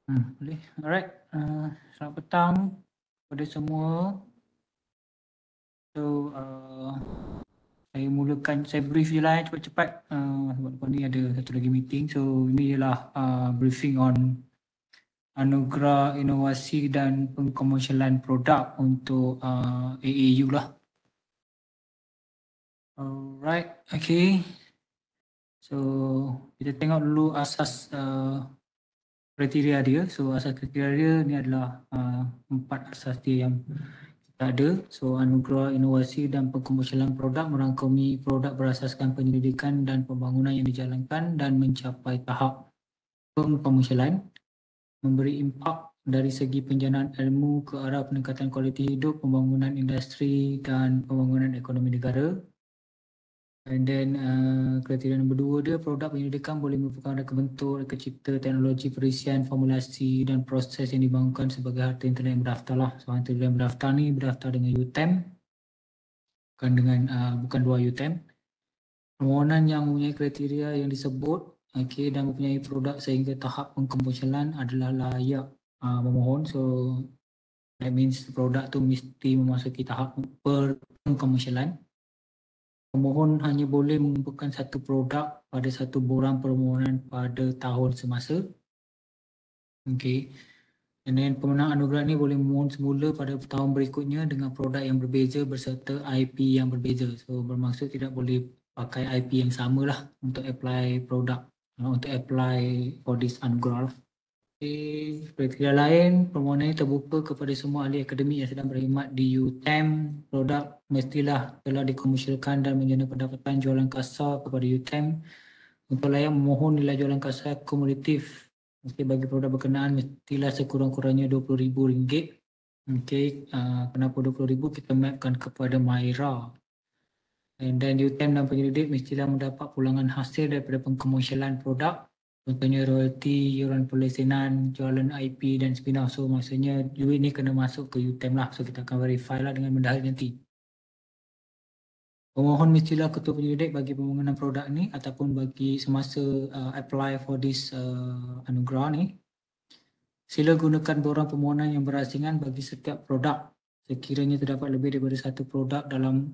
Boleh. Alright. Selamat petang kepada semua. So, saya mulakan, saya brief je lah cepat-cepat sebab lepas ni ada satu lagi meeting. So, ini ialah briefing on anugerah inovasi dan pengkomersialan produk untuk AAU lah. Alright, okay. So, kita tengok dulu asas kriteria dia. So, asas kriteria dia ni adalah 4 asas dia yang kita ada. So, anugerah inovasi dan pengkomersialan produk merangkumi produk berasaskan penyelidikan dan pembangunan yang dijalankan dan mencapai tahap pengkomersialan, memberi impak dari segi penjanaan ilmu ke arah peningkatan kualiti hidup, pembangunan industri dan pembangunan ekonomi negara. And then kriteria nombor 2 dia, produk penyelidikan boleh merupakan reka bentuk, reka cipta, teknologi perisian, formulasi dan proses yang dibangunkan sebagai harta intelek yang berdaftar lah. So harta intelek yang berdaftar ni berdaftar dengan UTM, bukan luar UTM. Permohonan yang mempunyai kriteria yang disebut dan mempunyai produk sehingga tahap pengkomersialan adalah layak memohon. So that means produk tu mesti memasuki tahap pengkomersialan. Pemohon hanya boleh mengumpulkan satu produk pada satu borang permohonan pada tahun semasa. And then pemenang anugerah ni boleh memohon semula pada tahun berikutnya dengan produk yang berbeza berserta IP yang berbeza. So bermaksud tidak boleh pakai IP yang sama lah untuk apply produk, untuk apply for this anugerah. Kriteria lain, permohonan ini terbuka kepada semua ahli akademik yang sedang berkhidmat di UTM. Produk mestilah telah dikomersialkan dan menjana pendapatan jualan kasar kepada UTM. Untuk layak memohon nilai jualan kasar kumulatif bagi produk berkenaan mestilah sekurang-kurangnya RM20,000. Kenapa RM20,000? Kita mapkan kepada Myra. And then UTM dan penyelidik mestilah mendapat pulangan hasil daripada pengkomersialan produk. Contohnya royalty, iuran perlesenan, jualan IP dan spin-off. So maksudnya duit ni kena masuk ke UTM lah. So kita akan verify lah dengan bendahara nanti. Pemohon mestilah ketua penyelidik bagi pembangunan produk ni ataupun bagi semasa apply for this anugerah ni. Sila gunakan borang permohonan yang berasingan bagi setiap produk. Sekiranya terdapat lebih daripada satu produk dalam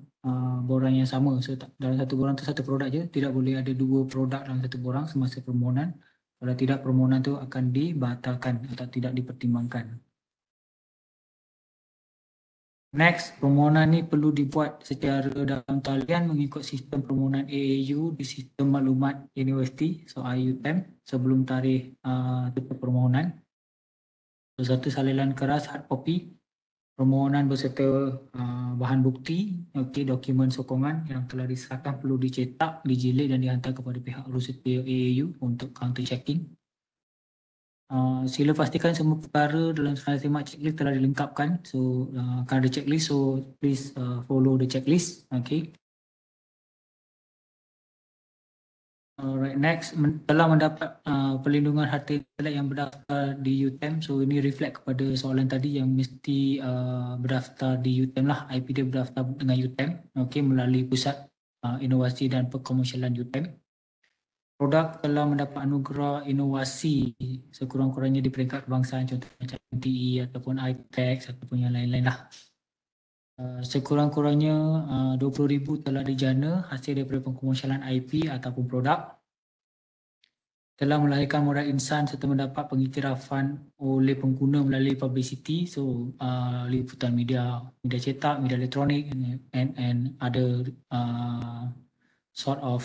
borang yang sama. So dalam satu borang tu satu produk je, tidak boleh ada dua produk dalam satu borang semasa permohonan. Kalau tidak, permohonan tu akan dibatalkan atau tidak dipertimbangkan. Next, permohonan ni perlu dibuat secara dalam talian mengikut sistem permohonan AAU di sistem maklumat universiti, so IUTM, sebelum tarikh tutup permohonan. So, satu salinan keras hard copy permohonan beserta bahan bukti, dokumen sokongan yang telah disahkan perlu dicetak, dijilid dan dihantar kepada pihak urus superior AAU untuk counter checking. Sila pastikan semua perkara dalam semak checklist telah dilengkapkan. So akan ada checklist, so please follow the checklist. Alright, next, telah mendapat perlindungan harta intelek yang berdaftar di UTM. So ini reflect kepada soalan tadi yang mesti berdaftar di UTM lah. IP dia berdaftar dengan UTM, melalui Pusat Inovasi dan Perkomersialan UTM. Produk telah mendapat anugerah inovasi sekurang-kurangnya di peringkat kebangsaan, contoh macam MTE ataupun ITEX ataupun yang lain-lain lah. Sekurang-kurangnya RM20,000 telah dijana hasil daripada pengkomersialan IP ataupun produk. Telah melahirkan modal insan serta mendapat pengiktirafan oleh pengguna melalui publicity, so liputan media cetak, media elektronik and other sort of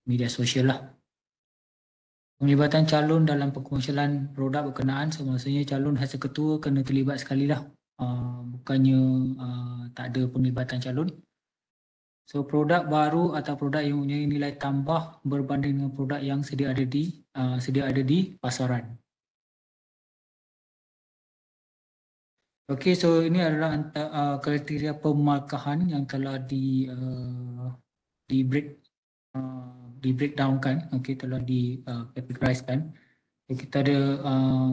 media sosial lah. Penglibatan calon dalam pengkomersialan produk berkenaan, so maksudnya calon hasil ketua kena terlibat sekali lah. Bukannya tak ada penglibatan calon. So produk baru atau produk yang mempunyai nilai tambah berbanding dengan produk yang sedia ada di pasaran. Okey, so ini adalah kriteria pemarkahan yang telah di breakdown kan, telah di categorizekan. Kita ada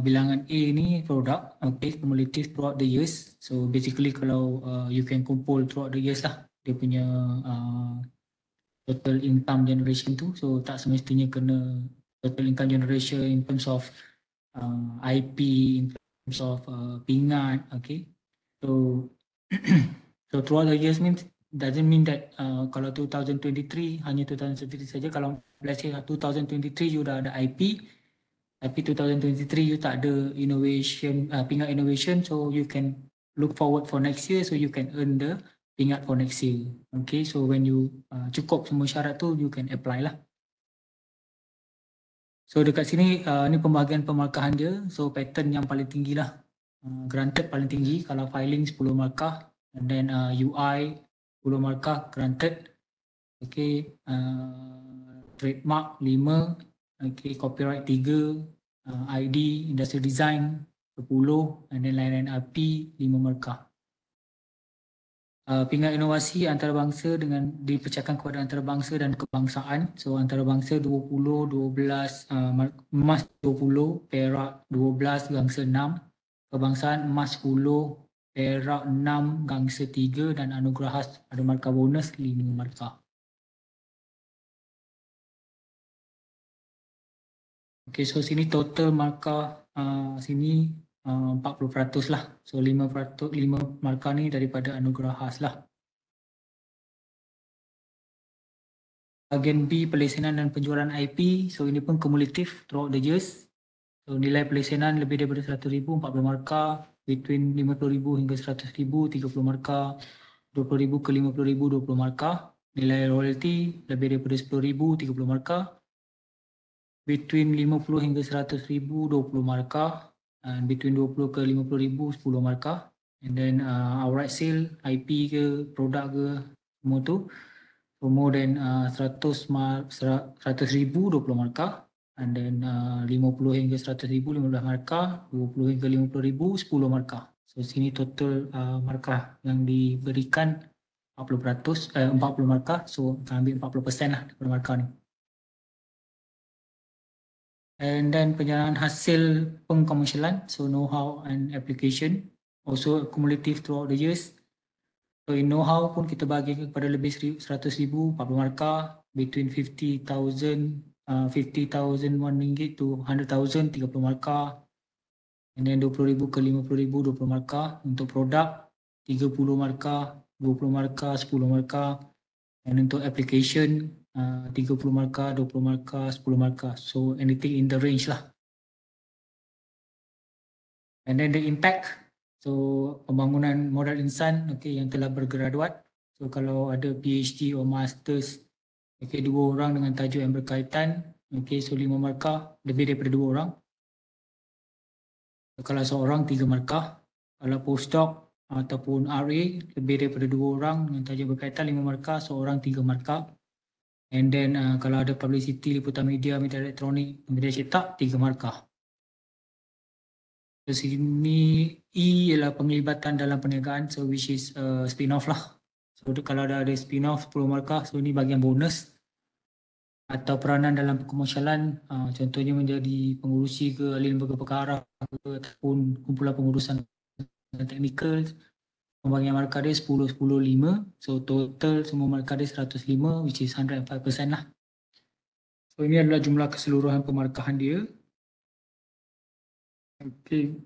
bilangan A ni produk, cumulative throughout the years. So basically kalau you can kumpul throughout the years lah dia punya total income generation tu. So tak semestinya kena total income generation in terms of IP in terms of pingat. Okay, so so throughout the years means doesn't mean that kalau 2023 hanya 2023 saja. Kalau let's say 2023 you dah ada IP, tapi 2023 you tak ada innovation, pingat innovation, so you can look forward for next year, so you can earn the pingat for next year. Okay, so when you cukup semua syarat tu, you can apply lah. So dekat sini ni pembahagian pemarkahan dia. So pattern yang paling tinggi lah, granted paling tinggi. Kalau filing 10 markah, and then UI 10 markah granted. Okay, trademark 5, okay, copyright 3, ID, industrial design 10, and then lain-lain IP 5 markah. Pingat inovasi antarabangsa dengan dipecahkan kepada antarabangsa dan kebangsaan. So antarabangsa 20, 12, emas 20, perak 12, gangsa 6. Kebangsaan emas 10, perak 6, gangsa 3, dan anugerah khas ada markah bonus 5 markah. Okay, so sini total markah sini 40% lah. So 5% 5 markah ni daripada anugerah khas lah. Bahagian B, pelesenan dan penjualan IP. So ini pun kumulatif throughout the years. So nilai pelesenan lebih daripada 100,000 40 markah, between 50,000 hingga 100,000 30 markah, 20,000 ke 50,000 20 markah. Nilai royalty lebih daripada 10,000 30 markah, between 50 hingga 100,000 20 markah, and between 20 ke 50,000 10 markah. And then outright sale, IP ke produk ke semua tu, so more than 100,000 20 markah, and then 50 hingga 100,000 15 markah, 20 hingga 50,000 10 markah. So sini total markah yang diberikan 40%, 40 markah, so akan ambil 40% lah daripada markah ni. And then penjanaan hasil pengkomersialan, so know-how and application, also cumulative throughout the years. So in know-how pun kita bagi kepada lebih 100,000 40 markah, between 50,000 ringgit to 100,000 30 markah, and then 20,000 ke 50,000 20 markah. Untuk produk 30 markah, 20 markah, 10 markah, and untuk application 30 markah, 20 markah, 10 markah. So anything in the range lah. And then the impact, so pembangunan modal insan, okay, yang telah bergraduat. So kalau ada PhD or Masters, okay, 2 orang dengan tajuk yang berkaitan, okay, so 5 markah, lebih daripada 2 orang. So, kalau seorang 3 markah. Kalau postdoc ataupun RA, lebih daripada 2 orang dengan tajuk berkaitan 5 markah, seorang 3 markah. And then kalau ada publicity, liputan media, media elektronik, media cetak, 3 markah. So sini E ialah penglibatan dalam perniagaan, so which is spin-off lah. So kalau ada spin-off 10 markah, so ini bagian bonus. Atau peranan dalam komersialan, contohnya menjadi pengurusi ke ahli lembaga perkara ke, ataupun kumpulan pengurusan teknikal. Pembagian markah dia 10, 10, 5. So total semua markah dia 105, which is 105% lah. So ini adalah jumlah keseluruhan pemarkahan dia. Okay.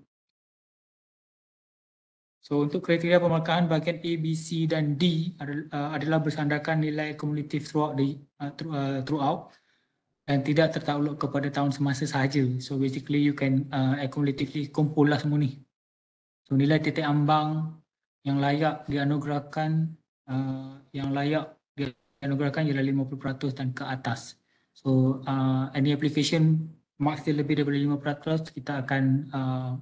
So untuk kriteria pemarkahan bahagian A, B, C dan D adalah bersandarkan nilai kumulatif throughout dan tidak tertakluk kepada tahun semasa sahaja. So basically you can accumulatively kumpul lah semua ni. So nilai titik ambang yang layak dianugerahkan ialah 50% dan ke atas. So any application marks dia lebih daripada 5%, kita akan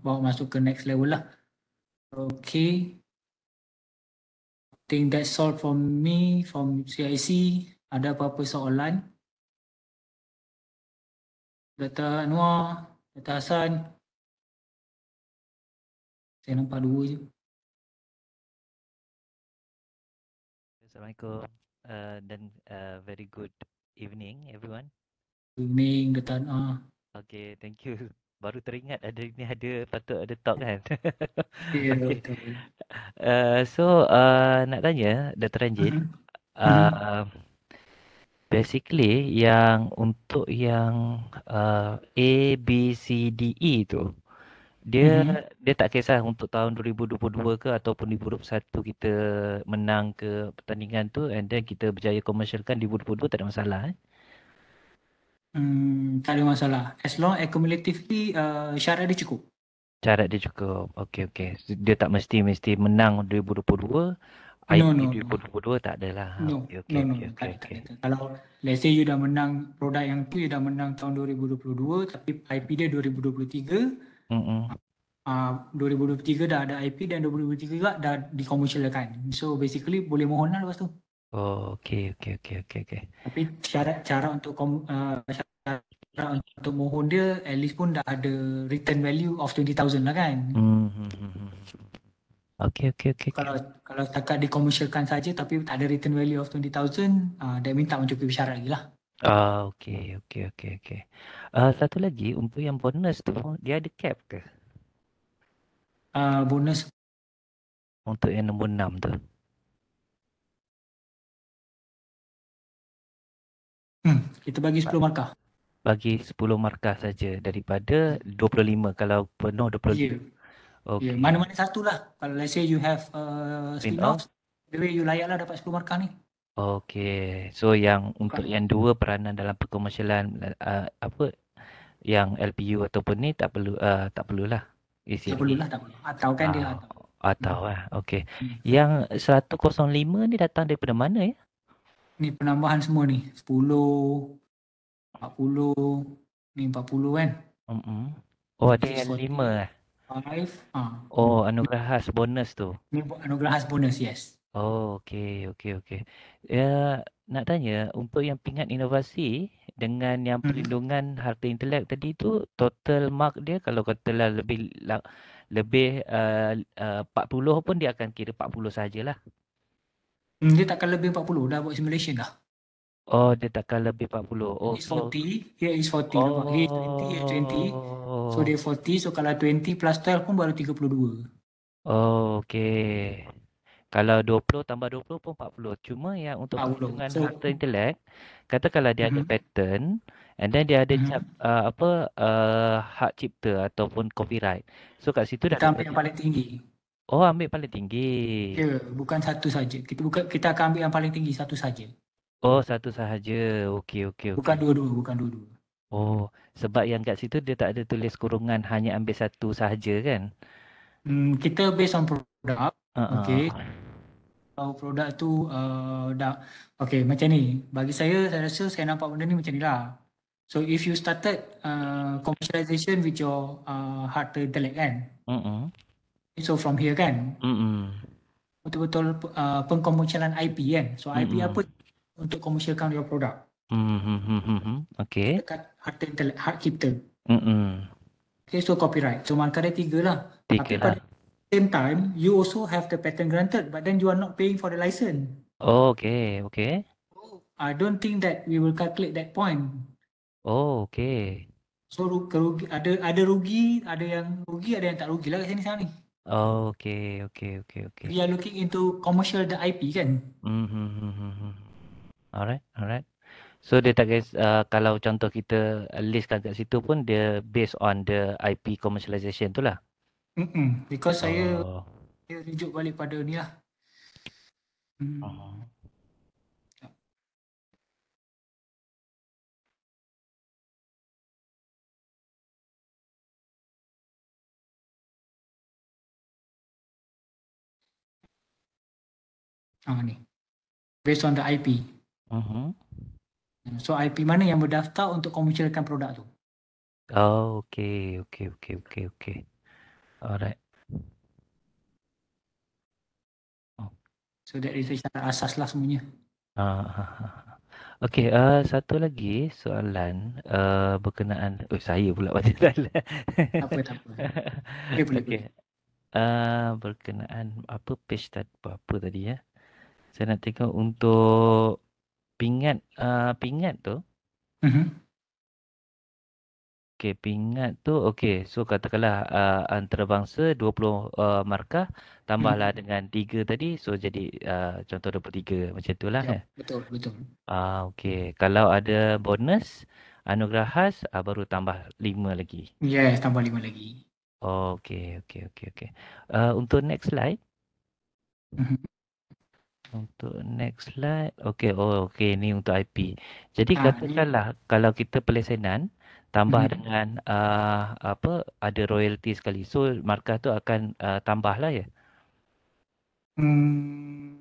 bawa masuk ke next level lah. Okay, I think that's all from me, from CIC. Ada apa-apa soalan? Dr. Anwar, Dr. Hassan. Saya nampak 2 je. Assalamualaikum dan very good evening everyone. Good evening, Dr. Anwar. Okay, thank you. Baru teringat ada patut ada talk kan. Ya, Okay. betul. So nak tanya Dr. Ranjit, Basically yang untuk yang A, B, C, D, E tu dia Mhm. dia tak kisah untuk tahun 2022 ke ataupun 2021 kita menang ke pertandingan tu and then kita berjaya komersialkan 2022 tak ada masalah eh. Tak ada masalah. As long accumulatively syarat dia cukup. Syarat dia cukup. Okey okey. Dia tak mesti menang 2022, No, IP no, no. 2022 tak adalah. No, Okey okey no, no, okey no. Tak okey ada, tak okey. ada. Kalau let's say you dah menang produk yang tu, you dah menang tahun 2022 tapi IP dia 2023, Hmm. 2023 dah ada IP dan 2023 juga dah dikomersialkan. So basically boleh mohon lah lepas tu. Oh okey okey okey okey okey. Tapi syarat cara untuk syarat untuk mohon dia at least pun dah ada return value of 20,000 lah kan. Hmm. Okey okey okey okey. Kalau kalau setakat dikomersialkan saja tapi tak ada return value of 20,000, that means tak mencukupi syarat lagi lah. Okey okey okey okey. Satu lagi untuk yang bonus tu dia ada cap ke? Bonus, Untuk yang nombor 6 tu. kita bagi 10 markah. Bagi 10 markah saja daripada 25 kalau penuh 25. Ya, ya. Okey. Mana-mana satu lah. Kalau let's say you have Spin off. spin-off, the way you layak lah dapat 10 markah ni. Okey. So yang untuk Bukan, yang dua peranan dalam perkomersialan apa yang LPU ataupun ni tak perlulah isi tak lagi. perlulah, tak perlu. Atau kan dia Ah, atau. atau Hmm. okey. Hmm. Yang 105 ni datang daripada mana ya? Ni penambahan semua ni. 10, 40, ni 40 kan. Mm-mm. Oh ada This is yang 5 eh. 45. Oh anugerah khas bonus tu. Ni anugerah khas bonus, yes. Oh, okey, okey, okey. Ya, nak tanya, untuk yang pingat inovasi dengan yang Hmm. perlindungan harta intelek tadi tu, total mark dia kalau katalah lebih 40 pun dia akan kira 40 sajalah. Dia takkan lebih 40, dah buat simulation dah. Oh, dia takkan lebih 40. Oh, Is so 40, here is 40. Nampak? Here is 20, here is 20. So oh. dia 40, so kalau 20 plus 12 pun baru 32. Oh, okey. Kalau 20 tambah 20 pun 40. Cuma yang untuk 40. perlindungan So, harta intelek, katakanlah dia ada mhm, patent and then dia ada cap mhm. hak cipta ataupun copyright. So kat situ dah Kita ambil dapat yang paling tinggi. oh ambil paling tinggi. Ya, bukan satu saja. Kita akan ambil yang paling tinggi satu saja. Oh satu sahaja. Okey okey Bukan okey. dua-dua, bukan dua-dua. Oh sebab yang kat situ dia tak ada tulis kurungan hanya ambil satu sahaja kan? Kita based on produk. Uh-uh. Okay. Kalau produk tu dah okay macam ni. Bagi saya rasa saya nampak benda ni macam ni lah. So if you started commercialization with your harta intelek kan. Mm-mm. So from here kan, Mm-mm. betul-betul pengkomersialan IP kan. So IP apa Mm-mm. untuk komersialkan your produk? Mm-hmm. Kita Okey. tekan harta intelek, hak cipta. Mm-mm. Okay, so copyright. So markah dia 3 lah. Tapi Tiga lah. pada same time, you also have the patent granted, but then you are not paying for the license. Oh, okey okey. I don't think that we will calculate that point. Oh, okey. So kerugi, ada rugi, ada yang rugi, ada yang tak rugi lah kat sini sekarang ni. Oh, okey okey okey okey. We are looking into commercial the IP kan. Hmm. Alright, alright. So dia tak guys kalau contoh kita listkan kat situ pun dia based on the IP commercialization tu lah. Because saya Oh. rujuk balik pada ni lah. Uh-huh. Ni. Based on the IP. Uh-huh. So IP mana yang berdaftar untuk komersialkan produk tu. Oh, okey okey okey okey okey. Alright. Oh. So that is syarat asas lah semuanya. Okey, satu lagi soalan berkenaan saya pula baca soalan. Tak apa, tak apa. Boleh. Okey. Berkenaan apa page tadi apa tadi ya? Saya nak tengok untuk pingat tu. Mhm. okey, pingat tu okey. So katakanlah antarabangsa 20 markah tambahlah dengan 3 tadi, so jadi contoh 23 macam itulah Ya, eh. betul, betul. Okey. Kalau ada bonus anugerah khas baru tambah 5 lagi. Yes, tambah 5 lagi. Okey, okey, okey, okey. Untuk next slide. Mhm. Untuk next slide. Okey, okey ni untuk IP. Jadi Ni, katakanlah kalau kita pelesenan tambah mhm. dengan apa ada royalty sekali. So markah tu akan tambah lah ya. Hmm,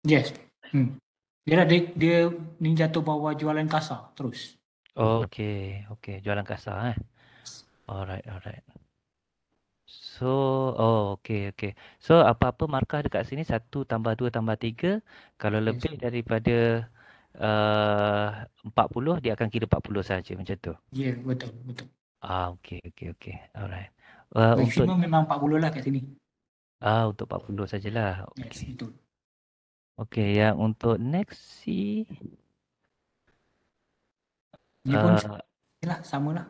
yes. Hmm. Dia ni jatuh bawah jualan kasa terus. Okey, okey jualan kasar eh. Alright, alright. So, okey, okey. So apa-apa markah dekat sini 1 tambah 2 tambah 3 kalau Yes. lebih daripada 40 dia akan kira 40 saja macam tu. Ya, betul, betul. Okey, okey, okey. Alright. Untuk Maksimum memang 40 lah kat sini. untuk 40 sajalah. Yes, Okey. betul. Okey, yang untuk next C Ni pun uh, lah, sama lah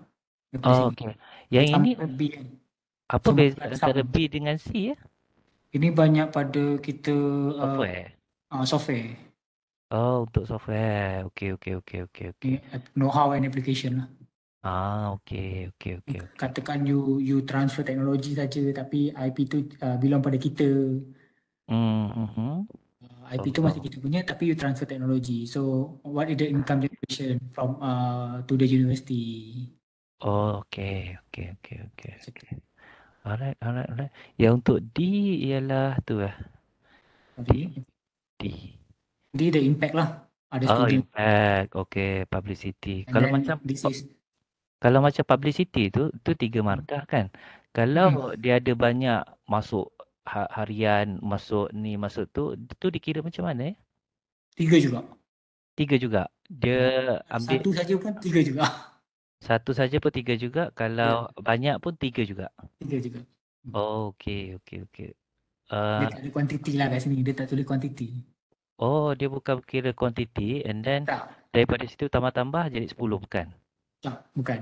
daripada sini. okey. Yang Sama ini dengan B kan. apa Semua beza ada antara sama. B dengan C ya? Ini banyak pada kita uh, Software. software. Untuk software. Okey, okey, okey, okey, okey. Ni know-how and application lah. Okey, okey, okey, okey. Katakan you transfer teknologi saja tapi IP tu belong pada kita. Mhm. IP tu masih Oh. kita punya tapi you transfer teknologi. So what is the income generation from to the university? Okey, okey, okey, okey, okey. Alright, alright, alright. Yang untuk D ialah tu lah. D. Sorry. D. Dia the impact lah. Ada student. Impact. Okey, publicity. And then this is Kalau macam publicity tu 3 hmm, markah kan. Kalau hmm, dia ada banyak masuk harian, masuk ni, masuk tu dikira macam mana ya? 3 juga. 3 juga. Dia Ya. ambil Satu saja pun 3 juga. satu saja pun 3 juga, kalau Ya, banyak pun 3 juga. 3 juga. Hmm. Okey, okey, okey. Dia Uh, tak ada kuantiti lah kat sini. Dia tak tulis kuantiti. dia bukan kira quantity and then Tak. daripada situ tambah-tambah jadi 10 bukan? Tak, bukan.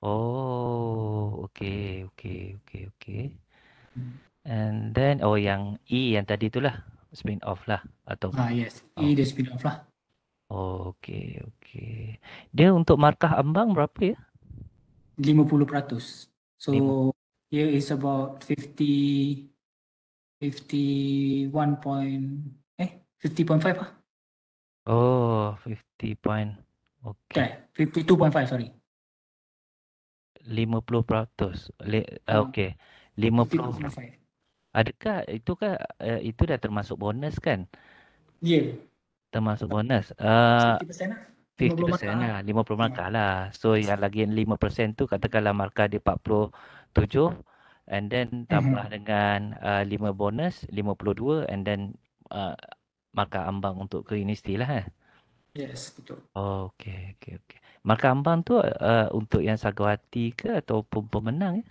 Okey, okey, okey, okey. Hmm. And then yang E yang tadi tu lah, spin off lah atau Yes. oh. Dia spin off lah. Okey, okey. Dia untuk markah ambang berapa ya? 50%. So 5. here is about 51 point 50.5 lah. 50 point. Okey. Okay, 52.5 sorry. 50%. Uh, Okey. 50. 52.5. Adakah itu dah termasuk bonus kan? Yeah, Termasuk bonus. 50% lah. 50 markah 50% lah. lah, 50 markah lah. So yang lagi 5% tu katakanlah markah dia 47 and then tambah dengan 5 bonus 52 and then uh, markah ambang untuk ke universiti lah eh. Yes, betul. Okey, okey, okey. Markah ambang tu untuk yang sagawati ke ataupun pemenang ya?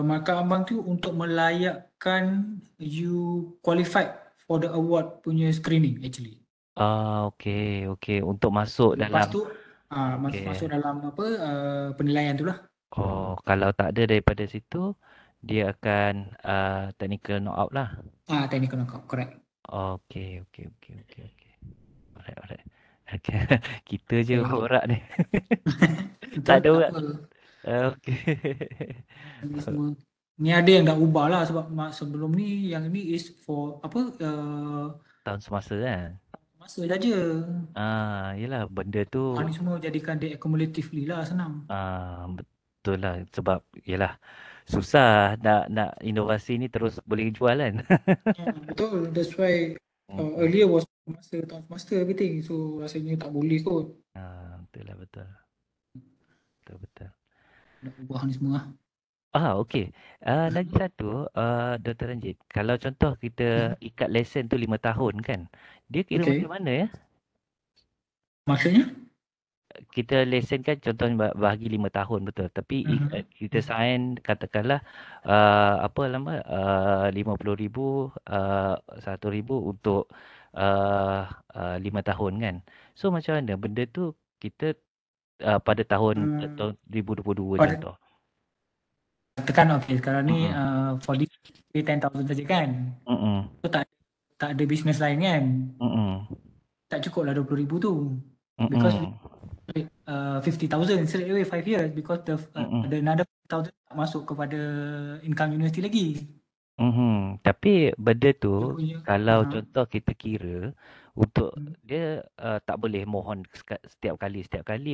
Markah ambang tu untuk melayakkan you qualified for the award punya screening actually. Okey, okey. Untuk masuk Lepas dalam tu masuk okey. dalam penilaian tu lah. Kalau tak ada daripada situ dia akan technical knockout lah. Technical knockout, correct. Okey, okey, okey, okey, okey. Alright, alright. Okay. Kita je Okay. borak ni. Tak Betul, ada tak orang. apa. Okey. Ni semua. Ni ada yang dah ubah lah sebab sebelum ni yang ni is for apa Tahun semasa kan? masa saja. Yelah benda tu Ni semua jadikan dia accumulatively lah senang. betul lah sebab yelah susah nak inovasi ni terus boleh jual kan. Betul. That's why Mm-mm. earlier was masa tahun semester everything. So rasanya tak boleh kot. Betul lah betul. Betul betul. Nak ubah ni semua lah. Okey. Lagi satu, Dr. Ranjit. Kalau contoh kita ikat lesen tu 5 tahun kan. Dia kira Okay. macam mana ya? Maksudnya? Kita lesen kan contohnya bahagi 5 tahun betul. Tapi kita sign katakanlah apa lama 50,000 1,000 untuk 5 tahun kan. So macam mana benda tu kita pada tahun Hmm, tahun 2022 pada contoh. katakan okey sekarang ni Mm-mm. for this 10,000 saja kan. Mm-mm. So tak ada bisnes lain kan. Mm-mm. Tak cukup lah 20,000 tu. Because Mm-mm. 50,000 straight away 5 years because Mm-mm. the another 50,000 tak masuk kepada income universiti lagi. Mhm. Tapi benda tu Dia punya kalau aha. contoh kita kira untuk Hmm. dia tak boleh mohon setiap kali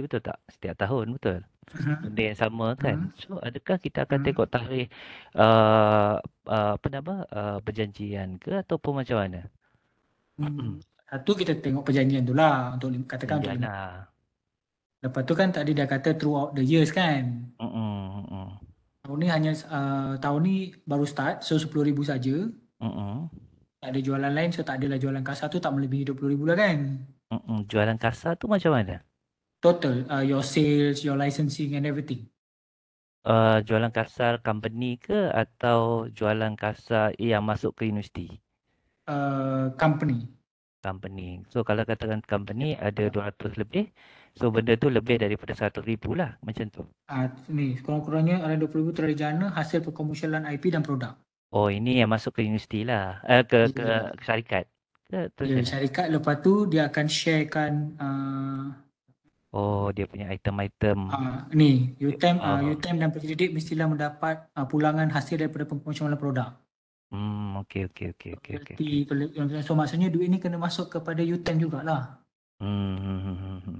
betul tak? Setiap tahun betul. Aha. Benda yang sama kan. Hmm. So adakah kita akan Hmm. tengok tarikh uh, apa nama perjanjian ke ataupun macam mana? Satu kita tengok perjanjian tu lah untuk katakan untuk 5. Iyalah. Lepas tu kan tadi dia kata throughout the years kan. Mm-mm. Mm-mm. Tahun ni hanya tahun ni baru start so 10,000 saja. Mm-mm. Tak ada jualan lain so tak adalah jualan kasar tu tak melebihi 20,000 lah kan. Mm-mm. Jualan kasar tu macam mana? Total your sales, your licensing and everything. Jualan kasar company ke atau jualan kasar yang masuk ke universiti? Company. Company. So kalau katakan company ada 200 lebih, so benda tu lebih daripada 100,000 lah macam tu. Ni kurang-kurangnya ada 20,000 terjana hasil perkomersialan IP dan produk. Oh ini yang masuk ke universiti lah. Ke Ya, syarikat. Ke terus ya mana? syarikat lepas tu dia akan sharekan Oh dia punya item-item. ni UTM Oh. UTM dan penyelidik mestilah mendapat pulangan hasil daripada perkomersialan produk. Okey okey okey okey okey Royalty, okey. so maksudnya duit ni kena masuk kepada UTM jugalah. Hmm. hmm, hmm, hmm, hmm.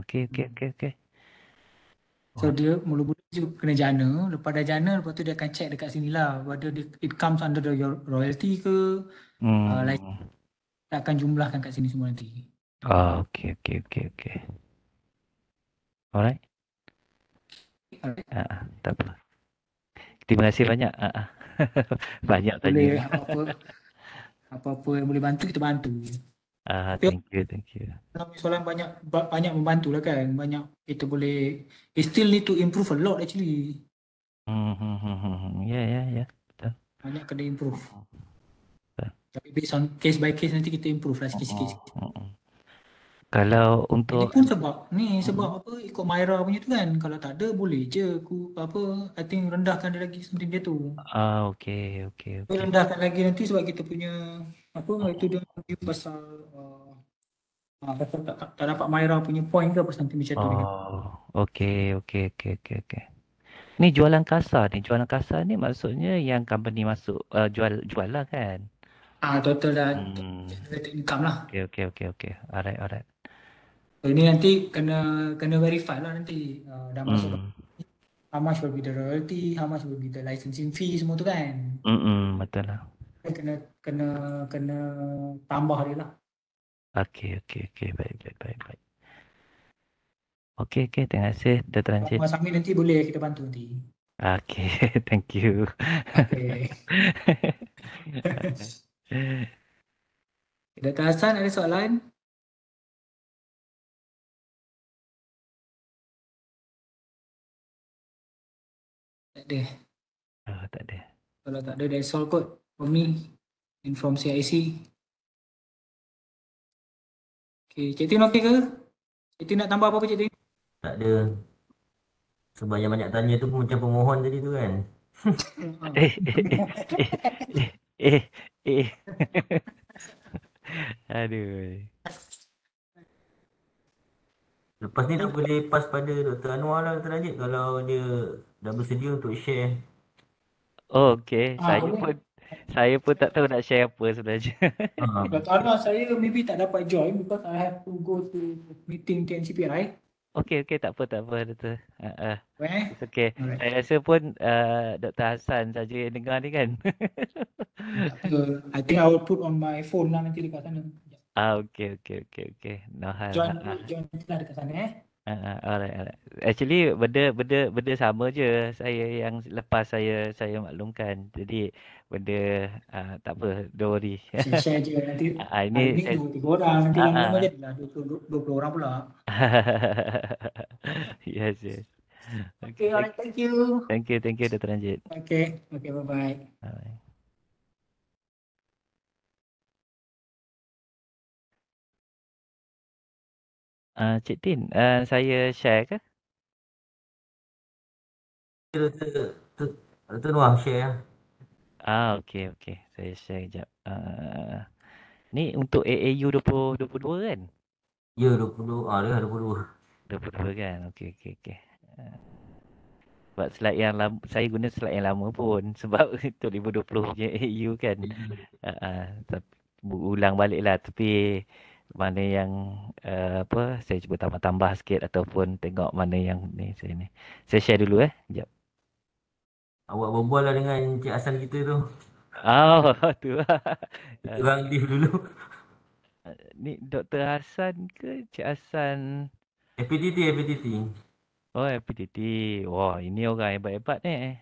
Okey okey Hmm. okey okey. So Oh. dia mula-mula dia kena jana, lepas dah jana lepas tu dia akan check dekat sini lah whether it comes under the royalty ke like Hmm. dia akan jumlahkan kat sini semua nanti. Okey okey okey okey. Alright. Alright. Tak apa. Terima kasih banyak. Banyak tanya. Boleh apa-apa yang boleh bantu kita bantu. Tapi Thank you thank you. kalau soalan banyak banyak membantu lah kan. Banyak kita boleh we still need to improve a lot actually. Ya ya ya. Betul. Banyak kena improve. Betul. Tapi based on case by case nanti kita improve lah Mm-mm, sikit-sikit. mm-mm. Kalau Ini untuk pun sebab ni sebab mm-mm. apa ikut Myra punya tu kan. Kalau tak ada boleh je aku apa I think rendahkan dia lagi something dia tu. Okey okey Tapi okey. rendahkan lagi nanti sebab kita punya apa itu dia review pasal pasal tak dapat Myra punya point ke apa something macam tu dia kata. Oh, okey okey okey okey okey. Ni jualan kasar ni. Jualan kasar ni maksudnya yang company masuk jual lah kan? Total dah Hmm. generated income lah. Okey okey okey okey. Alright alright. So, ini nanti kena kena verify lah nanti dah masuk Hmm. how much will be the royalty, how much will be the licensing fee semua tu kan. Betul lah. Kena kena kena tambah dia lah. Okey okey okey. Baik baik baik baik. Okey okey. Terima kasih Dr. Kalau Ranjit. Mas Amin nanti boleh kita bantu nanti. Okey. Thank you. Okay. Dr. Hassan ada soalan? Tak ada. Tak ada. Kalau tak ada that's all kot. From me and from CIC. Okay. Cik Tin okey ke? Cik Tin nak tambah apa-apa Cik Tin? Tak ada. Sebab yang banyak tanya tu pun macam pemohon tadi tu kan. Eh, eh, eh. Aduh. Lepas ni dah boleh pass pada Dr. Anwar lah Dr. Najib kalau dia dah bersedia untuk share. Oh, okey. Boleh. Saya pun tak tahu nak share apa sebenarnya. Dr. Anwar saya maybe tak dapat join because I have to go to meeting TNCPI. Okey, tak apa doktor. It's okay. Alright. Saya rasa pun Dr. Hassan saja yang dengar ni kan. I think I will put on my phone lah nanti dekat sana. Okey. No hal. Join lah dekat sana Alright. Actually benda sama je saya yang lepas saya maklumkan. Jadi benda tak apa, don't worry. Share je nanti. Hari Ini ni 2-3 orang nanti lama-lama ah. jadilah 20 orang pula. Yes. Okay, alright, thank you. Thank you Dr. Ranjit. Okay, bye-bye. Bye. Cik Tin, saya share ke? Dr. Noah share lah. Okey okey. Saya share kejap. Ni untuk AAU 2022 kan? Ya, 20, dia 22. 22 kan? Okey okey okey. Sebab slide yang lama, saya guna slide yang lama pun sebab itu 2020 punya AAU kan. Tapi ulang balik lah, tapi mana yang apa, saya cuba tambah-tambah sikit ataupun tengok mana yang ni saya ni. Saya share dulu Sekejap. Awak berbual lah dengan Cik Hasan kita tu. Oh, tu lah. Kita orang leave dulu. Ni Dr. Hassan ke Cik Hassan? FPTT. Oh, FPTT. Wah, ini orang hebat-hebat ni.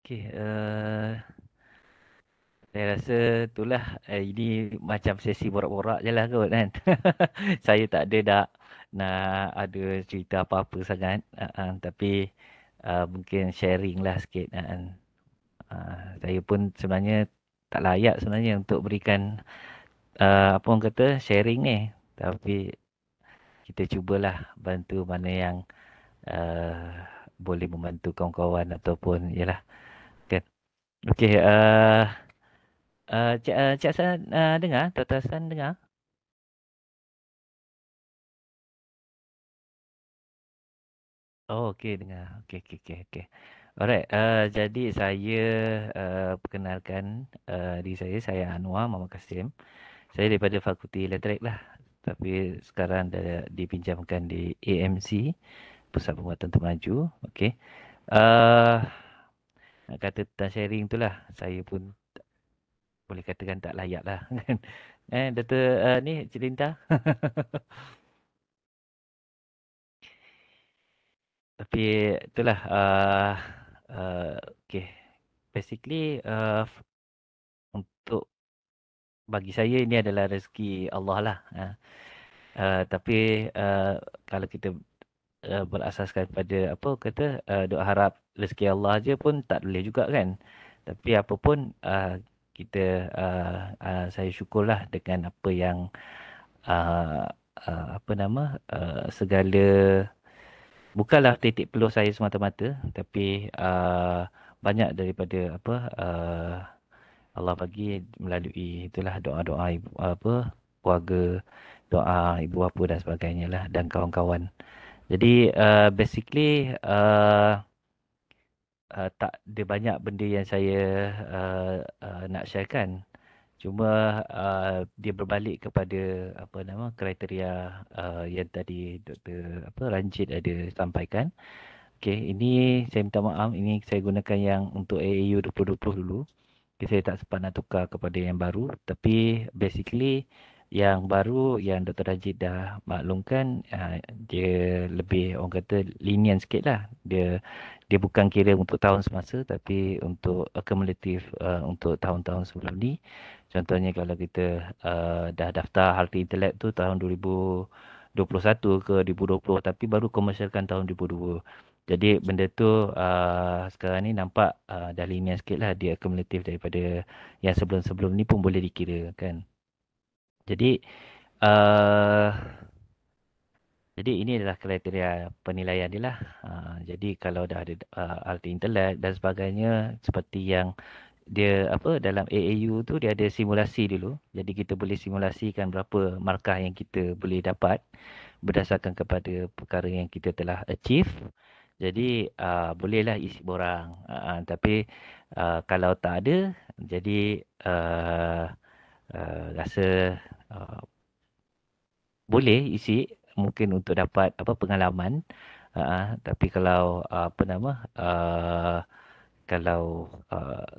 Okey, saya rasa itulah, ini macam sesi borak-borak je lah kot kan. Saya tak ada nak ada cerita apa-apa sangat. Tapi mungkin sharing lah sikit kan. Saya pun sebenarnya tak layak sebenarnya untuk berikan apa orang kata sharing ni. Tapi kita cubalah bantu mana yang boleh membantu kawan-kawan ataupun yalah kan. Okey, Cik Hassan dengar? Dr. Hassan dengar? Oh, okey dengar. Okey okey okey okey. Alright, jadi saya perkenalkan diri saya Anwar Muhammad Kasim. Saya daripada Fakulti Elektrik lah. Tapi sekarang dah dipinjamkan di AMC, Pusat Penguatan Termaju. Okey. Uh, nak kata tentang sharing tu lah, saya pun boleh katakan tak layak lah kan. Dr. Ni Cik Linta. Tapi itulah okay. Basically untuk bagi saya ini adalah rezeki Allah lah. Tapi kalau kita berasaskan pada apa kata doa harap rezeki Allah aja pun tak boleh juga kan. Tapi apa pun kita saya syukurlah dengan apa yang apa nama segala bukanlah titik peluh saya semata-mata, tapi banyak daripada apa Allah bagi melalui itulah doa-doa ibu apa keluarga, doa ibu bapa dan sebagainya lah dan kawan-kawan. Jadi basically tak ada banyak benda yang saya nak sharekan. Cuma dia berbalik kepada apa nama kriteria yang tadi Dr. apa Ranjit ada sampaikan. Okey, ini saya minta maaf, ini saya gunakan yang untuk AAU 2020 dulu. Okay, saya tak sempat nak tukar kepada yang baru. Tapi basically yang baru yang Dr. Rajid dah maklumkan, dia lebih orang kata lenient sikit lah. Dia bukan kira untuk tahun semasa tapi untuk akumulatif untuk tahun-tahun sebelum ni. Contohnya kalau kita dah daftar Harta Intelek tu tahun 2021 ke 2020 tapi baru komersialkan tahun 2022. Jadi benda tu sekarang ni nampak dah linear sikit lah. Dia akumulatif daripada yang sebelum-sebelum ni pun boleh dikira kan. Jadi uh, jadi ini adalah kriteria penilaian dia lah. Jadi kalau dah ada arti intelek dan sebagainya seperti yang dia apa dalam AAU tu dia ada simulasi dulu. Jadi kita boleh simulasikan berapa markah yang kita boleh dapat berdasarkan kepada perkara yang kita telah achieve. Jadi bolehlah isi borang. Tapi kalau tak ada jadi rasa boleh isi mungkin untuk dapat apa pengalaman. Tapi kalau apa nama kalau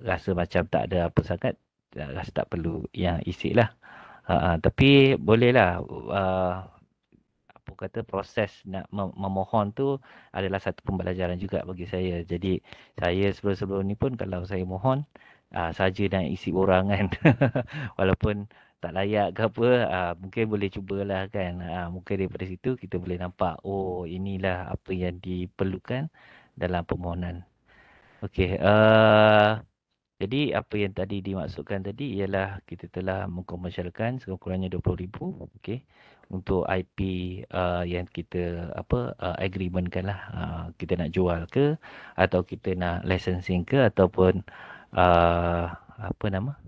rasa macam tak ada apa sangat rasa tak perlu yang isi lah. Tapi bolehlah apa kata proses nak memohon tu adalah satu pembelajaran juga bagi saya. Jadi saya sebelum-sebelum ni pun kalau saya mohon saja nak isi orang kan. Walaupun tak layak ke apa, mungkin boleh cubalah kan. Mungkin daripada situ kita boleh nampak, oh inilah apa yang diperlukan dalam permohonan. Okey, jadi apa yang tadi dimaksudkan tadi ialah kita telah mengkomersialkan sekurang-kurangnya 20,000, okey, untuk IP yang kita agreementkan lah. Kita nak jual ke, atau kita nak licensing ke, ataupun apa nama,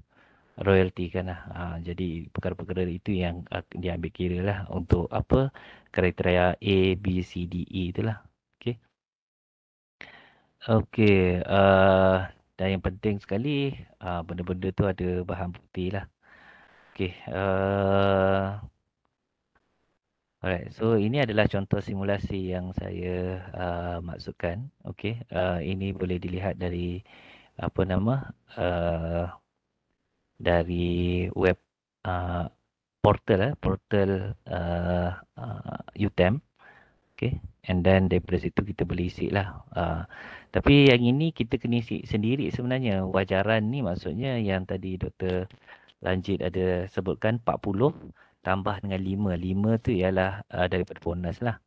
royalty kan lah. Jadi perkara-perkara itu yang diambil kira lah untuk apa, kriteria A, B, C, D, E itulah. Okey. Okey, dan yang penting sekali benda-benda tu ada bahan bukti lah. Okey, alright. So ini adalah contoh simulasi yang saya maksudkan. Okey, ini boleh dilihat dari apa nama, dari web portal UTM. Okay. And then daripada situ kita boleh isi lah. Tapi yang ini kita kena isi sendiri sebenarnya. Wajaran ni maksudnya yang tadi Dr. Lanjit ada sebutkan 40 tambah dengan 5. 5 tu ialah daripada bonus lah.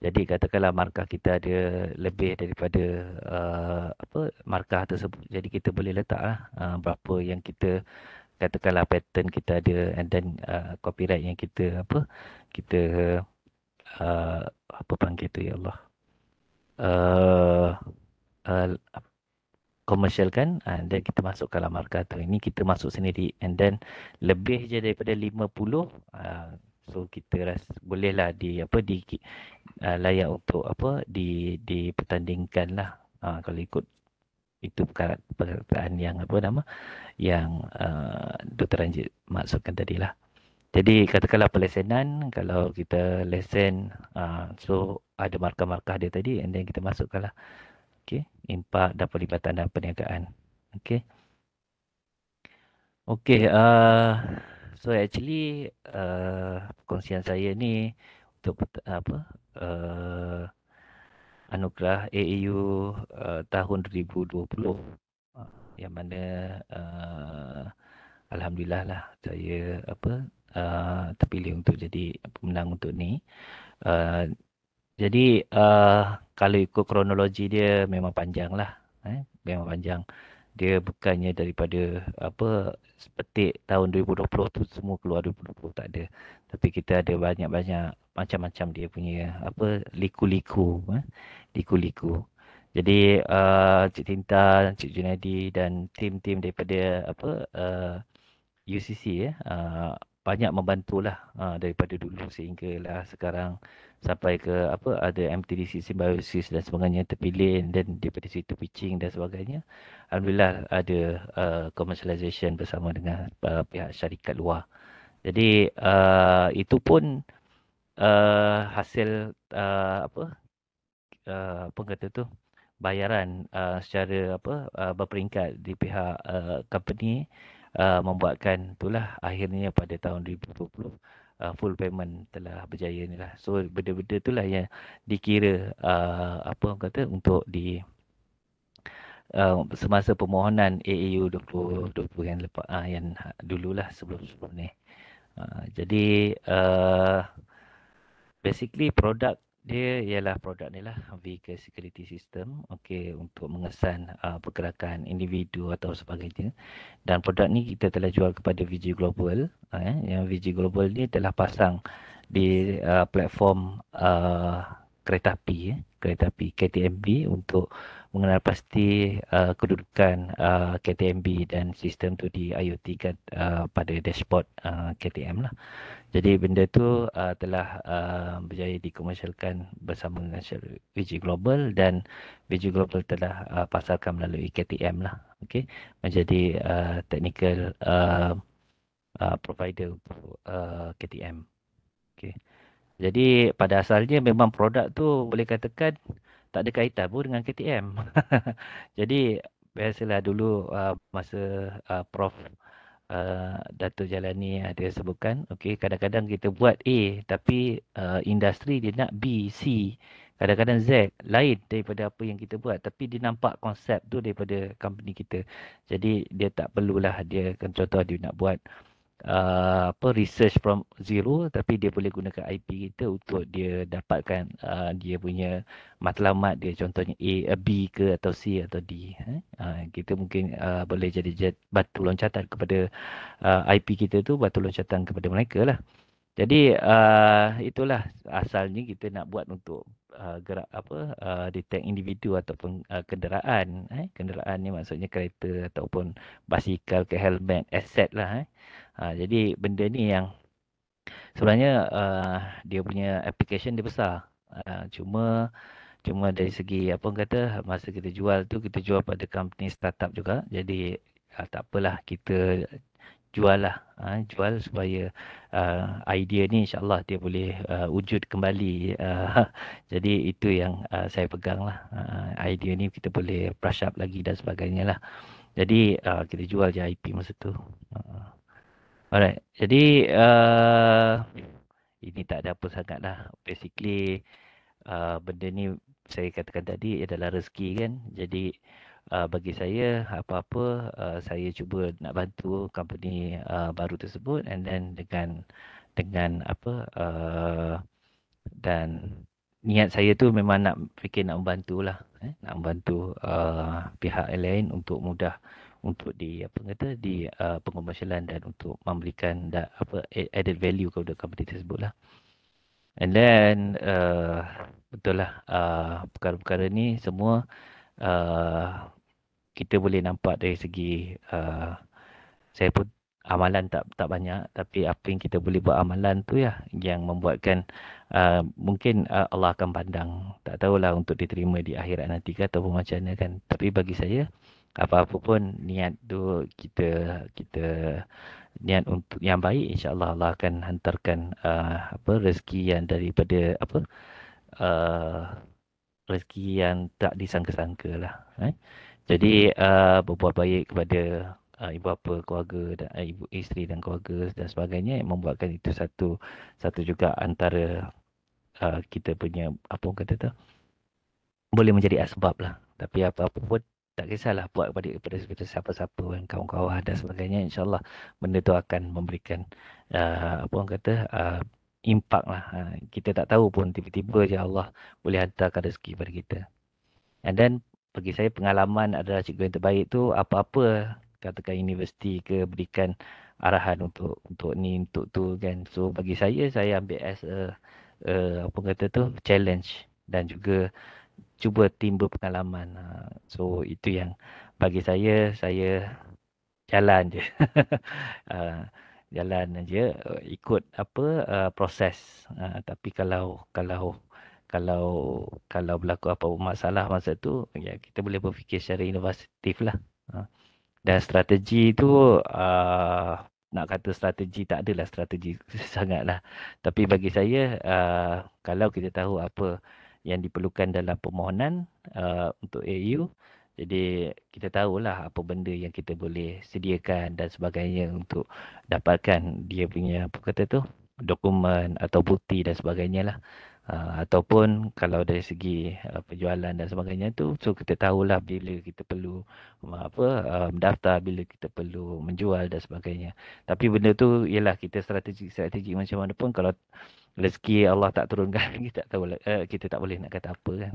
Jadi katakanlah markah kita ada lebih daripada markah tersebut. Jadi kita boleh letak lah berapa yang kita, katakanlah pattern kita ada, and then copyright yang kita kita apa panggil tu ya Allah, komersial kan, dan kita masukkan dalam markah tu. Ini kita masuk sendiri, and then lebih je daripada 50, so kita bolehlah di layak untuk dipertandingkan lah, kalau ikut itu perkataan yang yang Dr. Ranjit maksudkan tadi lah. Jadi katakanlah pelesenan, kalau kita lesen, so ada markah-markah dia tadi, and then kita masukkan lah. Okay, impak dan pelibatan dan perniagaan. Okay. Okay, so actually perkongsian saya ni untuk anugerah AAU tahun 2020, yang mana alhamdulillah lah saya terpilih untuk jadi pemenang untuk ni. Jadi kalau ikut kronologi dia memang panjang lah, memang panjang. Dia bukannya daripada sepetik tahun 2020 tu semua keluar 2020, tak ada. Tapi kita ada banyak-banyak macam-macam dia punya liku-liku, liku-liku. Jadi Cik Tinta, Cik Junaidi dan tim-tim daripada UCC banyak membantulah daripada dulu sehinggalah sekarang sampai ke ada MTDC Symbiosis dan sebagainya terpilih, dan daripada situ pitching dan sebagainya. Alhamdulillah ada commercialization bersama dengan pihak syarikat luar. Jadi itu pun hasil apa kata tu, bayaran secara berperingkat di pihak company, membuatkan itulah akhirnya pada tahun 2020 full payment telah berjaya ni lah. So benda-benda itulah yang dikira untuk di semasa permohonan AAU 2020 yang lepas, yang dululah sebelum ni. Jadi basically produk dia ialah produk ni lah, Vehicle Security System, okey, untuk mengesan pergerakan individu atau sebagainya. Dan produk ni kita telah jual kepada VG Global. Yang VG Global ni telah pasang di platform kereta api KTMB untuk mengenal pasti kedudukan KTMB dan sistem tu di IoT kan pada dashboard KTM lah. Jadi benda tu telah berjaya dikomersialkan bersama dengan VG Global, dan VG Global telah pasarkan melalui KTM lah. Okey, menjadi technical provider untuk KTM. Okey. Jadi pada asalnya memang produk tu boleh katakan tak ada kaitan pun dengan KTM. Jadi biasalah dulu masa Prof Dato' Jalani ada sebutkan, okey, kadang-kadang kita buat A tapi industri dia nak B, C, kadang-kadang Z, lain daripada apa yang kita buat, tapi dia nampak konsep tu daripada company kita. Jadi dia tak perlulah dia, contoh dia nak buat research from zero, tapi dia boleh gunakan IP kita untuk dia dapatkan dia punya matlamat dia, contohnya B ke atau C atau D. Kita mungkin boleh jadi batu loncatan kepada IP kita tu, batu loncatan kepada mereka lah. Jadi itulah asalnya kita nak buat untuk gerak detect individu ataupun kenderaan. Kenderaan ni maksudnya kereta ataupun basikal ke helmet, aset lah. Jadi benda ni yang sebenarnya dia punya application dia besar. Cuma dari segi apa orang kata, masa kita jual tu kita jual pada company startup juga. Jadi tak apalah, kita jual lah, jual supaya idea ni insyaAllah dia boleh wujud kembali. Jadi itu yang saya pegang lah. Idea ni kita boleh brush up lagi dan sebagainya lah. Jadi kita jual je IP masa tu. Alright, jadi ini tak ada apa sangat lah. Basically benda ni saya katakan tadi adalah rezeki kan. Jadi bagi saya apa-apa saya cuba nak bantu company baru tersebut, and then dengan dan niat saya tu memang nak fikir nak membantu lah, nak membantu pihak lain untuk mudah untuk di pengomersialan dan untuk memberikan added value kepada company tersebut lah. And then betul lah, perkara-perkara ni semua kita boleh nampak dari segi saya pun amalan tak banyak, tapi apa yang kita boleh buat amalan tu ya yang membuatkan mungkin Allah akan pandang, tak tahulah untuk diterima di akhirat nanti ke ataupun macam mana kan. Tapi bagi saya apa-apa pun niat tu kita niat untuk yang baik, insya-Allah Allah akan hantarkan rezeki yang daripada rezeki yang tak disangka-sangka lah. Jadi berbuat baik kepada ibu bapa, keluarga dan ibu isteri dan keluarga dan sebagainya, yang membuatkan itu satu juga antara kita punya apa orang kata tu, boleh menjadi asbab lah. Tapi apa-apa pun tak kisahlah buat kepada siapa-siapa kan, kawan-kawan dan sebagainya, insya-Allah benda tu akan memberikan apa orang kata impak lah. Kita tak tahu pun tiba-tiba je Allah boleh hantarkan rezeki pada kita. And then bagi saya pengalaman adalah cikgu yang terbaik tu. Apa-apa katakan universiti ke berikan arahan untuk ni, untuk tu kan. So bagi saya ambil as apa kata tu, challenge, dan juga cuba timbul pengalaman. So itu yang bagi saya jalan je. Jalan aja, ikut proses. Tapi kalau berlaku apa masalah masa tu, ya kita boleh berfikir secara inovatif lah. Dan strategi tu nak kata strategi, tak adalah strategi sangat lah. Tapi bagi saya kalau kita tahu apa yang diperlukan dalam permohonan untuk AU, jadi kita tahulah apa benda yang kita boleh sediakan dan sebagainya untuk dapatkan dia punya apa kata tu, dokumen atau bukti dan sebagainya lah. Ataupun kalau dari segi penjualan dan sebagainya tu, so kita tahulah bila kita perlu mendaftar, bila kita perlu menjual dan sebagainya. Tapi benda tu ialah kita strategi macam mana pun, kalau rezeki Allah tak turunkan, kita tak boleh nak kata apa kan.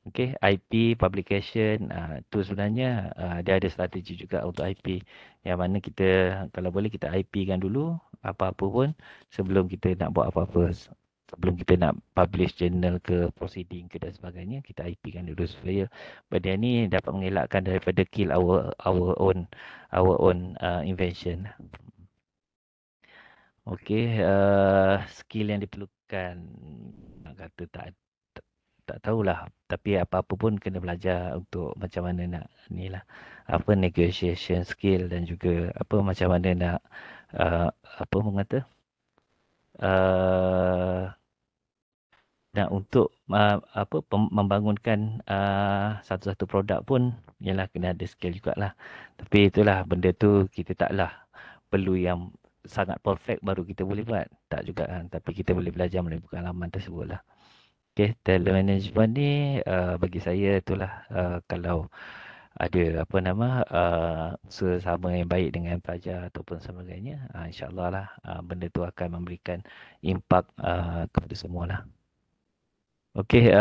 Okay, IP publication tu sebenarnya dia ada strategi juga untuk IP, yang mana kita kalau boleh kita IP kan dulu apa-apa pun sebelum kita nak buat apa-apa. Sebelum kita nak publish journal ke proceeding ke dan sebagainya, kita IP kan dulu supaya benda ni dapat mengelakkan daripada kill our own invention. Okay, skill yang diperlukan nak kata tak tahulah, tapi apa-apa pun kena belajar untuk macam mana nak ni lah, negotiation skill, dan juga macam mana nak mengata dan untuk membangunkan satu-satu produk pun ialah kena ada skill jugalah. Tapi itulah, benda tu kita taklah perlu yang sangat perfect baru kita boleh buat, tak juga kan. Tapi kita boleh belajar melalui pengalaman tersebut lah. Okay, talent management ni bagi saya itulah kalau ada apa nama usaha sama yang baik dengan pelajar ataupun sebagainya, insyaAllah lah benda tu akan memberikan impak kepada semua lah. Okay,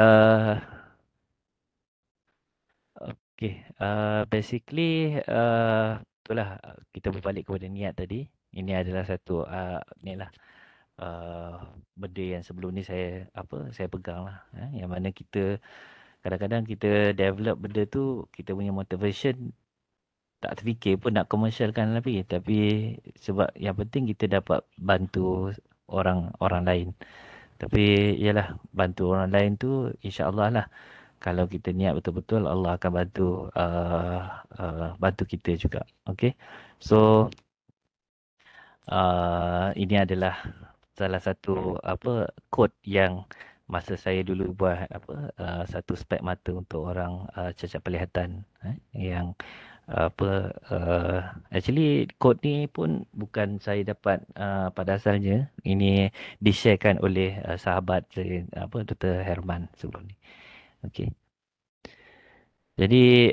basically itulah kita berbalik kepada niat tadi. Ini adalah satu ni lah benda yang sebelum ni saya pegang lah, yang mana kita kadang-kadang kita develop benda tu, kita punya motivation tak terfikir pun nak komersialkan tapi sebab yang penting kita dapat bantu orang lain. Tapi yalah, bantu orang lain tu insya-Allah lah, kalau kita niat betul-betul, Allah akan bantu kita juga. Okay, so ini adalah salah satu quote yang masa saya dulu buat satu spek mata untuk orang cacat penglihatan, yang actually quote ni pun bukan saya dapat pada asalnya. Ini di-sharekan oleh sahabat saya, Dr. Herman sebelum ni. Okay. Jadi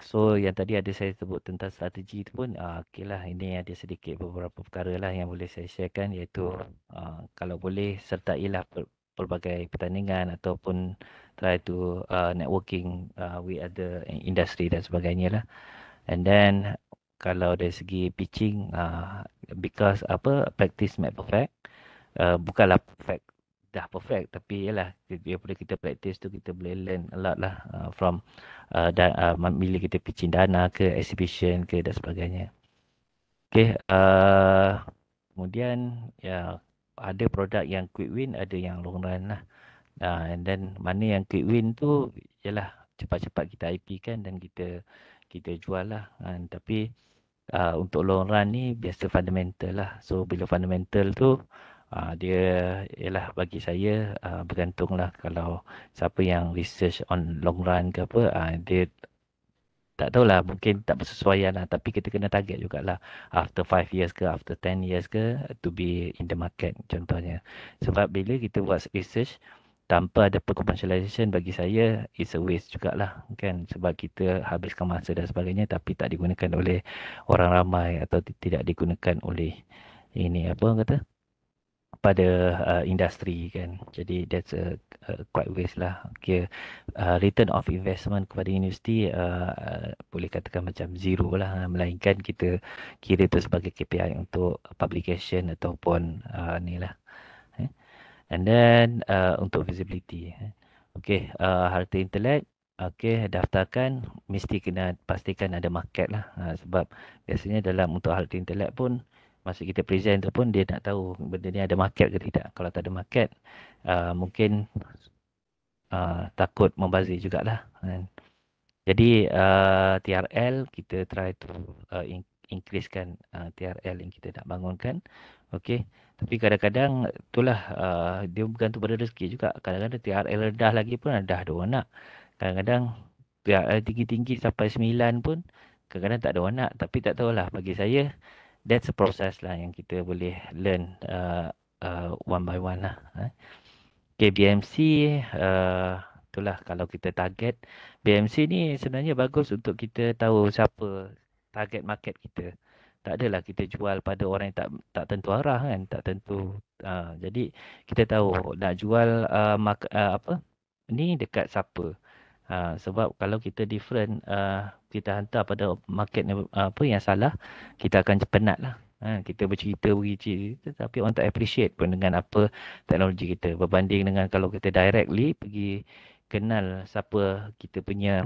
so yang tadi ada saya sebut tentang strategi tu pun okey lah, ini ada sedikit beberapa perkara lah yang boleh saya sharekan, iaitu kalau boleh sertailah pelbagai pertandingan ataupun try to networking with other industry dan sebagainya lah. And then kalau dari segi pitching, because practice make perfect, bukanlah dah perfect, tapi yalah, daripada kita practice tu kita boleh learn a lot lah from bila kita pitching dana ke exhibition ke dan sebagainya. Okay, kemudian ya ada produk yang quick win, ada yang long run lah. And then mana yang quick win tu yalah cepat-cepat kita IP kan dan kita jual lah. Tapi untuk long run ni biasa fundamental lah. So bila fundamental tu dia ialah bagi saya bergantunglah, kalau siapa yang research on long run ke apa, dia tak tahulah, mungkin tak bersesuaian lah, tapi kita kena target jugalah after 5 years ke after 10 years ke to be in the market contohnya. Sebab bila kita buat research tanpa ada commercialization, bagi saya it's a waste jugalah kan, sebab kita habiskan masa dan sebagainya tapi tak digunakan oleh orang ramai atau tidak digunakan oleh ini pada industri kan. Jadi that's a quite waste lah. Okay. Return of investment kepada universiti boleh katakan macam zero lah, melainkan kita kira itu sebagai KPI untuk publication ataupun ni lah. And then untuk visibility. Okay, harta intelek, okay, daftarkan, mesti kena pastikan ada market lah. Sebab biasanya dalam untuk harta intelek pun, masa kita present tu pun dia nak tahu benda ni ada market ke tidak. Kalau tak ada market, mungkin takut membazir jugalah. Jadi TRL kita try to increasekan TRL yang kita nak bangunkan. Okey. Tapi kadang-kadang itulah dia bergantung pada rezeki juga. Kadang-kadang TRL rendah lagi pun dah ada orang nak. Kadang-kadang TRL tinggi-tinggi sampai 9 pun kadang-kadang tak ada orang nak. Tapi tak tahulah, bagi saya that's a process lah yang kita boleh learn one by one lah. Okay, BMC itulah kalau kita target. BMC ni sebenarnya bagus untuk kita tahu siapa target market kita. Tak adalah kita jual pada orang yang tak tentu arah kan, tak tentu. Jadi kita tahu nak jual ni dekat siapa. Sebab kalau kita different, kita hantar pada market yang salah, kita akan penat lah. Kita bercerita tapi orang tak appreciate pun dengan apa teknologi kita, berbanding dengan kalau kita directly pergi kenal siapa kita punya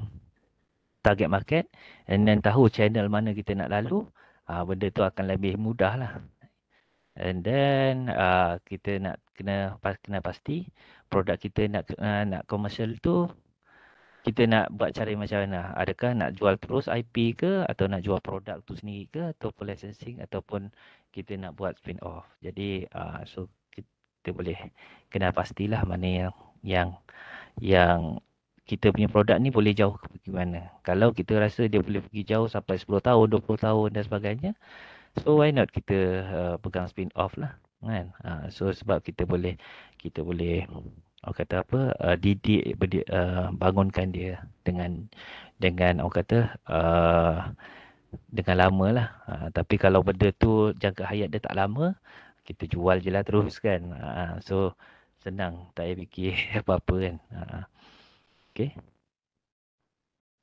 target market and then tahu channel mana kita nak lalu, benda tu akan lebih mudah lah. And then kita nak kena pasti produk kita nak komersial tu, kita nak buat cara macam mana? Adakah nak jual terus IP ke, atau nak jual produk tu sendiri ke, ataupun licensing, ataupun kita nak buat spin off. Jadi so kita boleh kena pastilah mana yang kita punya produk ni boleh jauh pergi mana. Kalau kita rasa dia boleh pergi jauh sampai 10 tahun, 20 tahun dan sebagainya, so why not kita pegang spin off lah kan. So sebab kita boleh orang kata apa, didik, bangunkan dia dengan orang kata dengan lama lah. Tapi kalau benda tu jangka hayat dia tak lama, kita jual je lah terus kan. So senang, tak payah fikir apa-apa kan. Okay.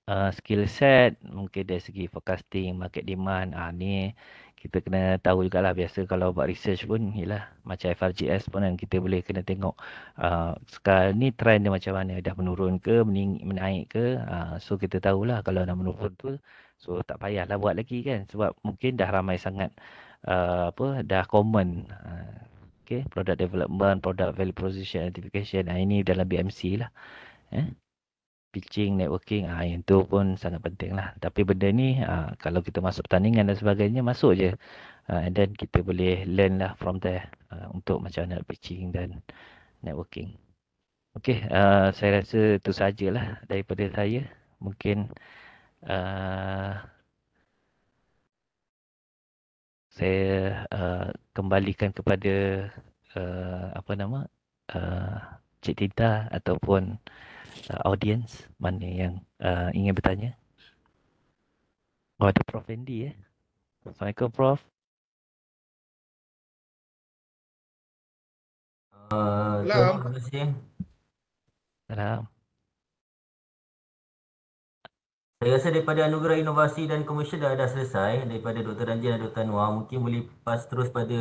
Skill set mungkin dari segi forecasting, market demand, ni kita kena tahu jugalah. Biasa kalau buat research pun yalah, macam FRGS pun kan kita boleh kena tengok sekarang ni trend dia macam mana, dah menurun ke menaik ke. So kita tahulah kalau dah menurun tu, so tak payahlah buat lagi kan, sebab mungkin dah ramai sangat dah common. Okay, product development, product value proposition, identification, ini dalam BMC lah. Pitching, networking, yang tu pun sangat penting lah. Tapi benda ni kalau kita masuk pertandingan dan sebagainya, masuk je. And then kita boleh learn lah from there untuk macam mana pitching dan networking. Okay, saya rasa itu sajalah daripada saya. Mungkin saya kembalikan kepada apa nama Cik Tita ataupun audience mana yang ingin bertanya. Oh, ada Prof. Andy Assalamualaikum Prof. Terima kasih. Salam. Saya rasa daripada Anugerah Inovasi dan Komersial dah selesai daripada Dr. Ranjit dan Dr. Anwar. Mungkin boleh pass terus pada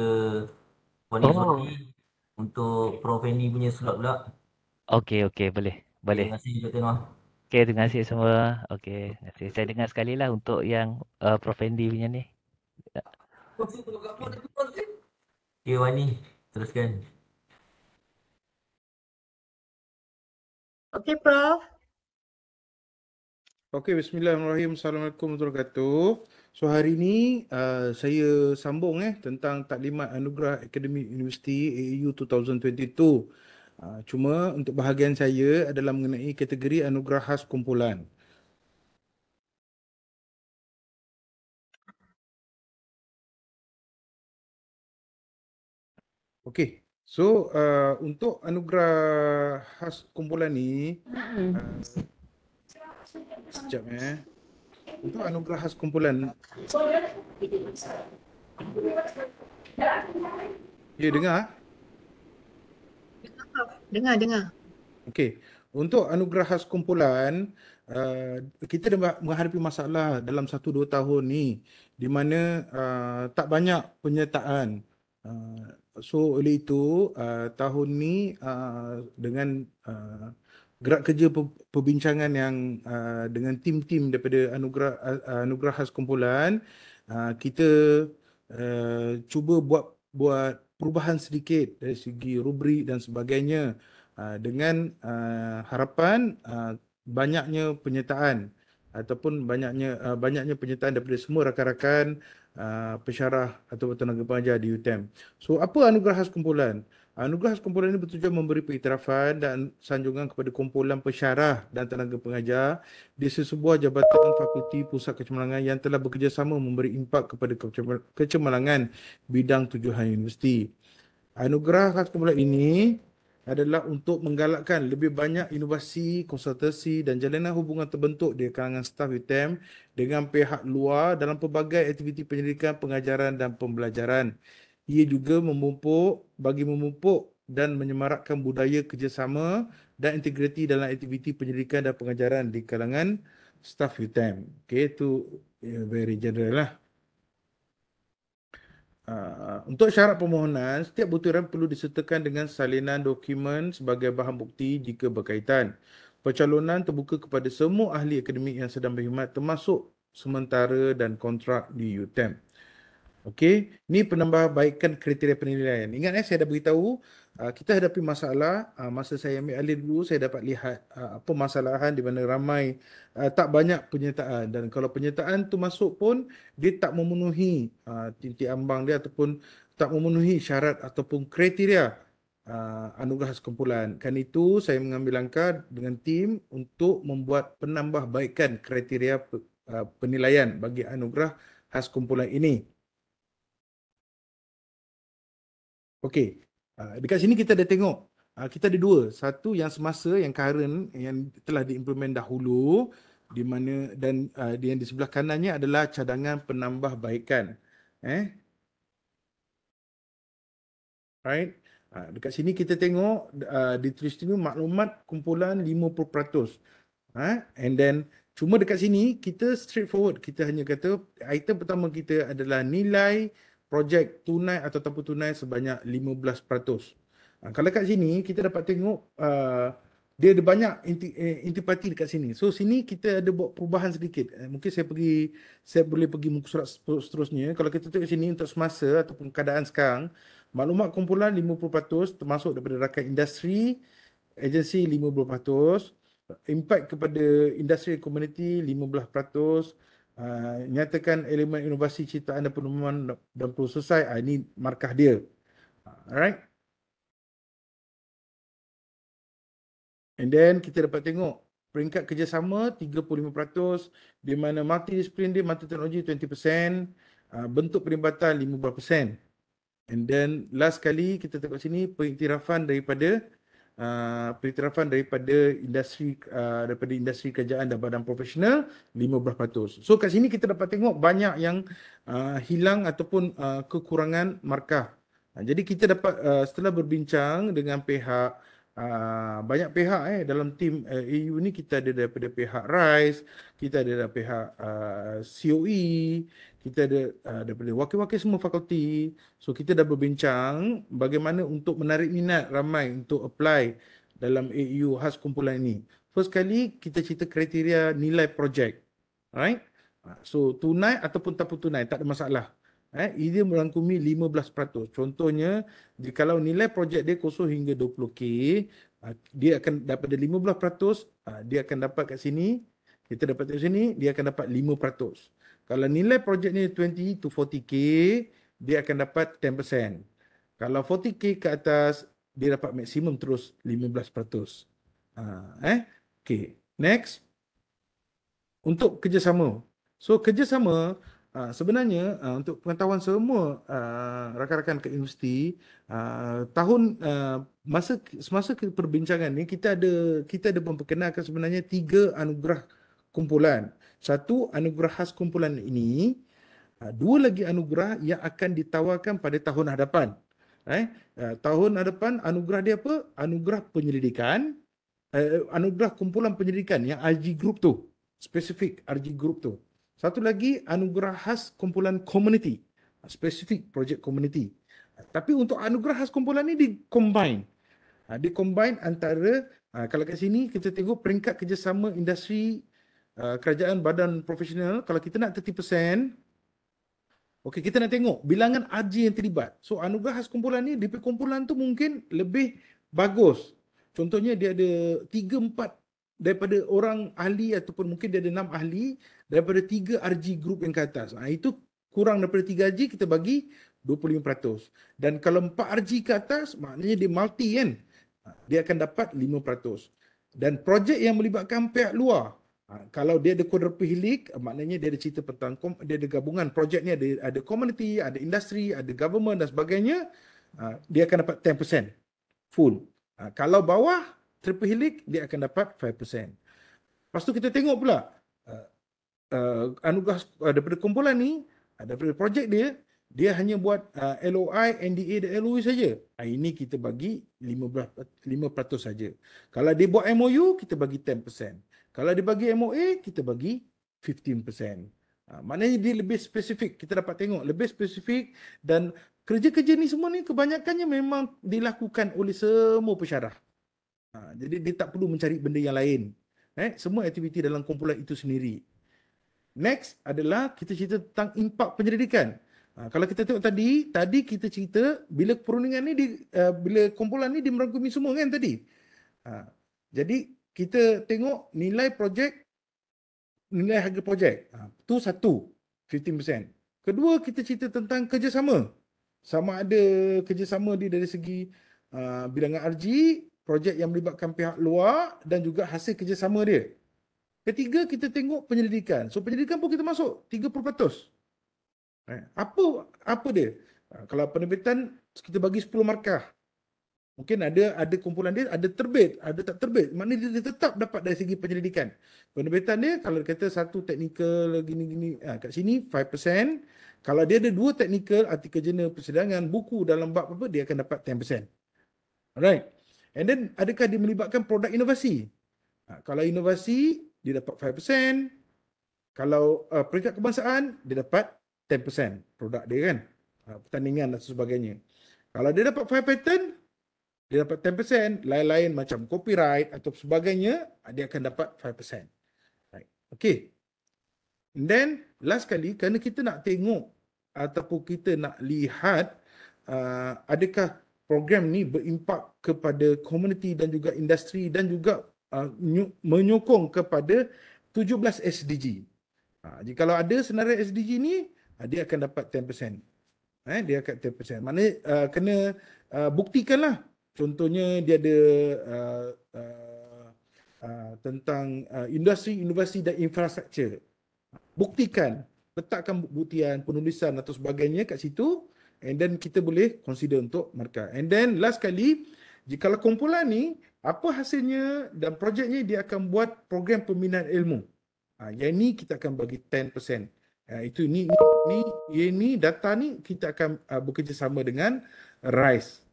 Puan Izzuti untuk Prof. Andy punya slot pula. Okey, boleh. Boleh. Terima kasih Dr. Anwar. Okey, terima kasih semua. Okey, terima kasih. Saya dengar sekali lah untuk yang Prof. Andy punya ni. Okay, Wani, teruskan. Okey, Prof. Okey, bismillahirrahmanirrahim. Assalamualaikum warahmatullahi wabarakatuh. So hari ini saya sambung tentang Taklimat Anugerah Akademik Universiti AAU 2022. Cuma untuk bahagian saya adalah mengenai kategori anugerah khas kumpulan. Okey. So untuk anugerah khas kumpulan ni sekejap untuk anugerah khas kumpulan. Ya, dengar? Dengar. Okey. Untuk anugerah khas kumpulan, kita dah menghadapi masalah dalam 1-2 tahun ni di mana tak banyak penyertaan. So oleh itu tahun ni dengan gerak kerja perbincangan yang dengan tim-tim daripada anugerah khas kumpulan, kita cuba buat perubahan sedikit dari segi rubrik dan sebagainya dengan harapan banyaknya penyertaan ataupun banyaknya penyertaan daripada semua rakan-rakan pensyarah atau tenaga pengajar di UTM. So apa anugerah khas kumpulan? Anugerah khas kumpulan ini bertujuan memberi pengiktirafan dan sanjungan kepada kumpulan pensyarah dan tenaga pengajar di sesebuah jabatan fakulti pusat kecemerlangan yang telah bekerjasama memberi impak kepada kecemerlangan bidang tujuan universiti. Anugerah khas kumpulan ini adalah untuk menggalakkan lebih banyak inovasi, konsultasi dan jalinan hubungan terbentuk di kalangan staf UTM dengan pihak luar dalam pelbagai aktiviti penyelidikan, pengajaran dan pembelajaran. Ia juga memupuk dan menyemarakkan budaya kerjasama dan integriti dalam aktiviti penyelidikan dan pengajaran di kalangan staf UTM. Okay, itu very general lah. Untuk syarat permohonan, setiap butiran perlu disertakan dengan salinan dokumen sebagai bahan bukti jika berkaitan. Pencalonan terbuka kepada semua ahli akademik yang sedang berkhidmat termasuk sementara dan kontrak di UTM. Okey, ni penambahbaikan kriteria penilaian. Ingat saya dah beritahu kita hadapi masalah masa saya ambil alih dulu, saya dapat lihat apa masalahan di mana ramai tak banyak penyertaan, dan kalau penyertaan tu masuk pun dia tak memenuhi titik ambang dia ataupun tak memenuhi syarat ataupun kriteria anugerah khas kumpulan. Kan itu saya mengambil langkah dengan tim untuk membuat penambahbaikan kriteria penilaian bagi anugerah khas kumpulan ini. Okey, dekat sini kita dah tengok kita ada dua. Satu yang semasa, yang current, yang telah diimplement dahulu, di mana dan yang di sebelah kanannya adalah cadangan penambahbaikan. Right? Dekat sini kita tengok ditulis sini maklumat kumpulan 50%. And then cuma dekat sini kita straightforward, kita hanya kata item pertama kita adalah nilai projek tunai atau tanpa tunai sebanyak 15%. Kalau kat sini kita dapat tengok dia ada banyak intipati dekat sini. So sini kita ada buat perubahan sedikit. Mungkin saya boleh pergi muka surat seterusnya. Kalau kita tengok sini untuk semasa ataupun keadaan sekarang, maklumat kumpulan 50% termasuk daripada rakan industri, agensi 50%, impact kepada industri komuniti 15%, nyatakan elemen inovasi ciptaan dan penemuan dan perlu selesai. Ini markah dia. Alright. And then kita dapat tengok peringkat kerjasama 35%, di mana multidisiplin dia, multi teknologi 20%, bentuk perlibatan 15%. And then last kali kita tengok sini pengiktirafan daripada industri kerajaan dan badan profesional 15%. So kat sini kita dapat tengok banyak yang hilang ataupun kekurangan markah. Jadi kita dapat setelah berbincang dengan pihak banyak pihak dalam tim AU ni, kita ada daripada pihak RISE, kita ada daripada pihak COE, kita ada daripada wakil-wakil semua fakulti. So kita dah berbincang bagaimana untuk menarik minat ramai untuk apply dalam AU khas kumpulan ini. First kali kita cerita kriteria nilai projek. Right? So tunai ataupun tanpa tunai tak ada masalah. Ia merangkumi 15%. Contohnya, jikalau nilai projek dia 0 hingga 20K, dia akan dapat 15%, dia akan dapat kat sini, kita dapat kat sini, dia akan dapat 5%. Kalau nilai projek ni 20 to 40K, dia akan dapat 10%. Kalau 40K ke atas, dia dapat maksimum terus 15%. Okay, next. Untuk kerjasama. So, kerjasama, sebenarnya untuk pengetahuan semua rakan-rakan ke universiti, semasa perbincangan ni kita ada memperkenalkan sebenarnya 3 anugerah kumpulan. Satu anugerah khas kumpulan ini, 2 lagi anugerah yang akan ditawarkan pada tahun hadapan. Tahun hadapan anugerah dia apa? Anugerah penyelidikan, anugerah kumpulan penyelidikan yang RG Group tu, spesifik RG Group tu. Satu lagi anugerah khas kumpulan community, spesifik projek community. Tapi untuk anugerah khas kumpulan ni di-combine. Di-combine antara, kalau kat sini kita tengok peringkat kerjasama industri kerajaan badan profesional, kalau kita nak 30%, okey, kita nak tengok bilangan RJ yang terlibat. So anugerah khas kumpulan ni, DP kumpulan tu mungkin lebih bagus. Contohnya dia ada 3-4 daripada orang ahli, ataupun mungkin dia ada 6 ahli daripada 3 RG group yang ke atas. Itu kurang daripada 3 RG, kita bagi 25%. Dan kalau 4 RG ke atas, maknanya dia multi kan, dia akan dapat 5%. Dan projek yang melibatkan pihak luar, kalau dia ada quadruple helix, maknanya dia ada cerita tentang, dia ada gabungan projek ni, ada community, ada industri, ada government dan sebagainya, dia akan dapat 10% full. Kalau bawah triple helix, dia akan dapat 5%. Lepas tu kita tengok pula anugerah daripada kumpulan ni, daripada projek dia hanya buat LOI, NDA dan LOE saja. Ini kita bagi 5% saja. Kalau dia buat MOU, kita bagi 10%. Kalau dia bagi MOA, kita bagi 15%. Maknanya dia lebih spesifik. Kita dapat tengok lebih spesifik, dan kerja-kerja ni semua ni kebanyakannya memang dilakukan oleh semua pensyarah. Jadi dia tak perlu mencari benda yang lain. Semua aktiviti dalam kumpulan itu sendiri. Next adalah kita cerita tentang impak penyelidikan. Kalau kita tengok tadi kita cerita bila perundingan ni bila kumpulan ni merangkumi semua kan tadi. Jadi kita tengok nilai projek, nilai harga projek. Tu satu, 15%. Kedua, kita cerita tentang kerjasama. Sama ada kerjasama dia dari segi bilangan RG, projek yang melibatkan pihak luar, dan juga hasil kerjasama dia. Ketiga, kita tengok penyelidikan. So penyelidikan pun kita masuk 30%. Apa dia? Kalau penerbitan kita bagi 10 markah. Mungkin ada kumpulan dia ada terbit, ada tak terbit. Maknanya dia tetap dapat dari segi penyelidikan. Penerbitan dia kalau kata satu teknikal gini-gini kat sini 5%. Kalau dia ada dua teknikal, artikel jurnal persidangan, buku dalam bab apa, dia akan dapat 10%. Alright. And then adakah dia melibatkan produk inovasi? Kalau inovasi dia dapat 5%. Kalau peringkat kebangsaan dia dapat 10% produk dia kan. Pertandingan dan sebagainya. Kalau dia dapat 5 patent, dia dapat 10%, lain-lain macam copyright atau sebagainya, dia akan dapat 5%. Right. Okay. And then, last kali, kerana kita nak tengok ataupun kita nak lihat adakah program ni berimpak kepada komuniti dan juga industri dan juga menyokong kepada 17 SDG. Jikalau ada senarai SDG ni, dia akan dapat 10%. Dia akan 10%. Maknanya kena buktikanlah. Contohnya dia ada tentang industri, inovasi dan infrastruktur. Buktikan, letakkan buktian, penulisan atau sebagainya kat situ, and then kita boleh consider untuk markah. And then last kali, jikalau kumpulan ni, apa hasilnya dan projeknya dia akan buat program pembinaan ilmu. Yang ni kita akan bagi 10%. Itu ni data ni kita akan bekerjasama dengan RISE.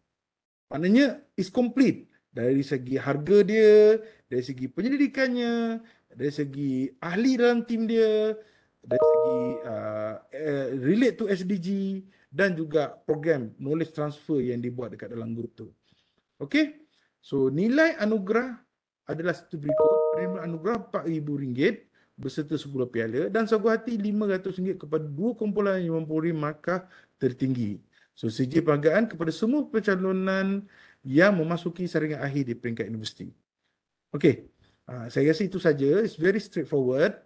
Maknanya is complete dari segi harga dia, dari segi penyelidikannya, dari segi ahli dalam tim dia, dari segi relate to SDG dan juga program knowledge transfer yang dibuat dekat dalam grup tu. Okey. So nilai anugerah adalah seperti berikut. Penerimaan anugerah RM4,000 berserta 10 piala dan sebuah hati RM500 kepada dua kumpulan yang memperoleh markah tertinggi. So, sijil penghargaan kepada semua pencalonan yang memasuki saringan akhir di peringkat universiti. Okey, saya rasa itu saja. It's very straightforward.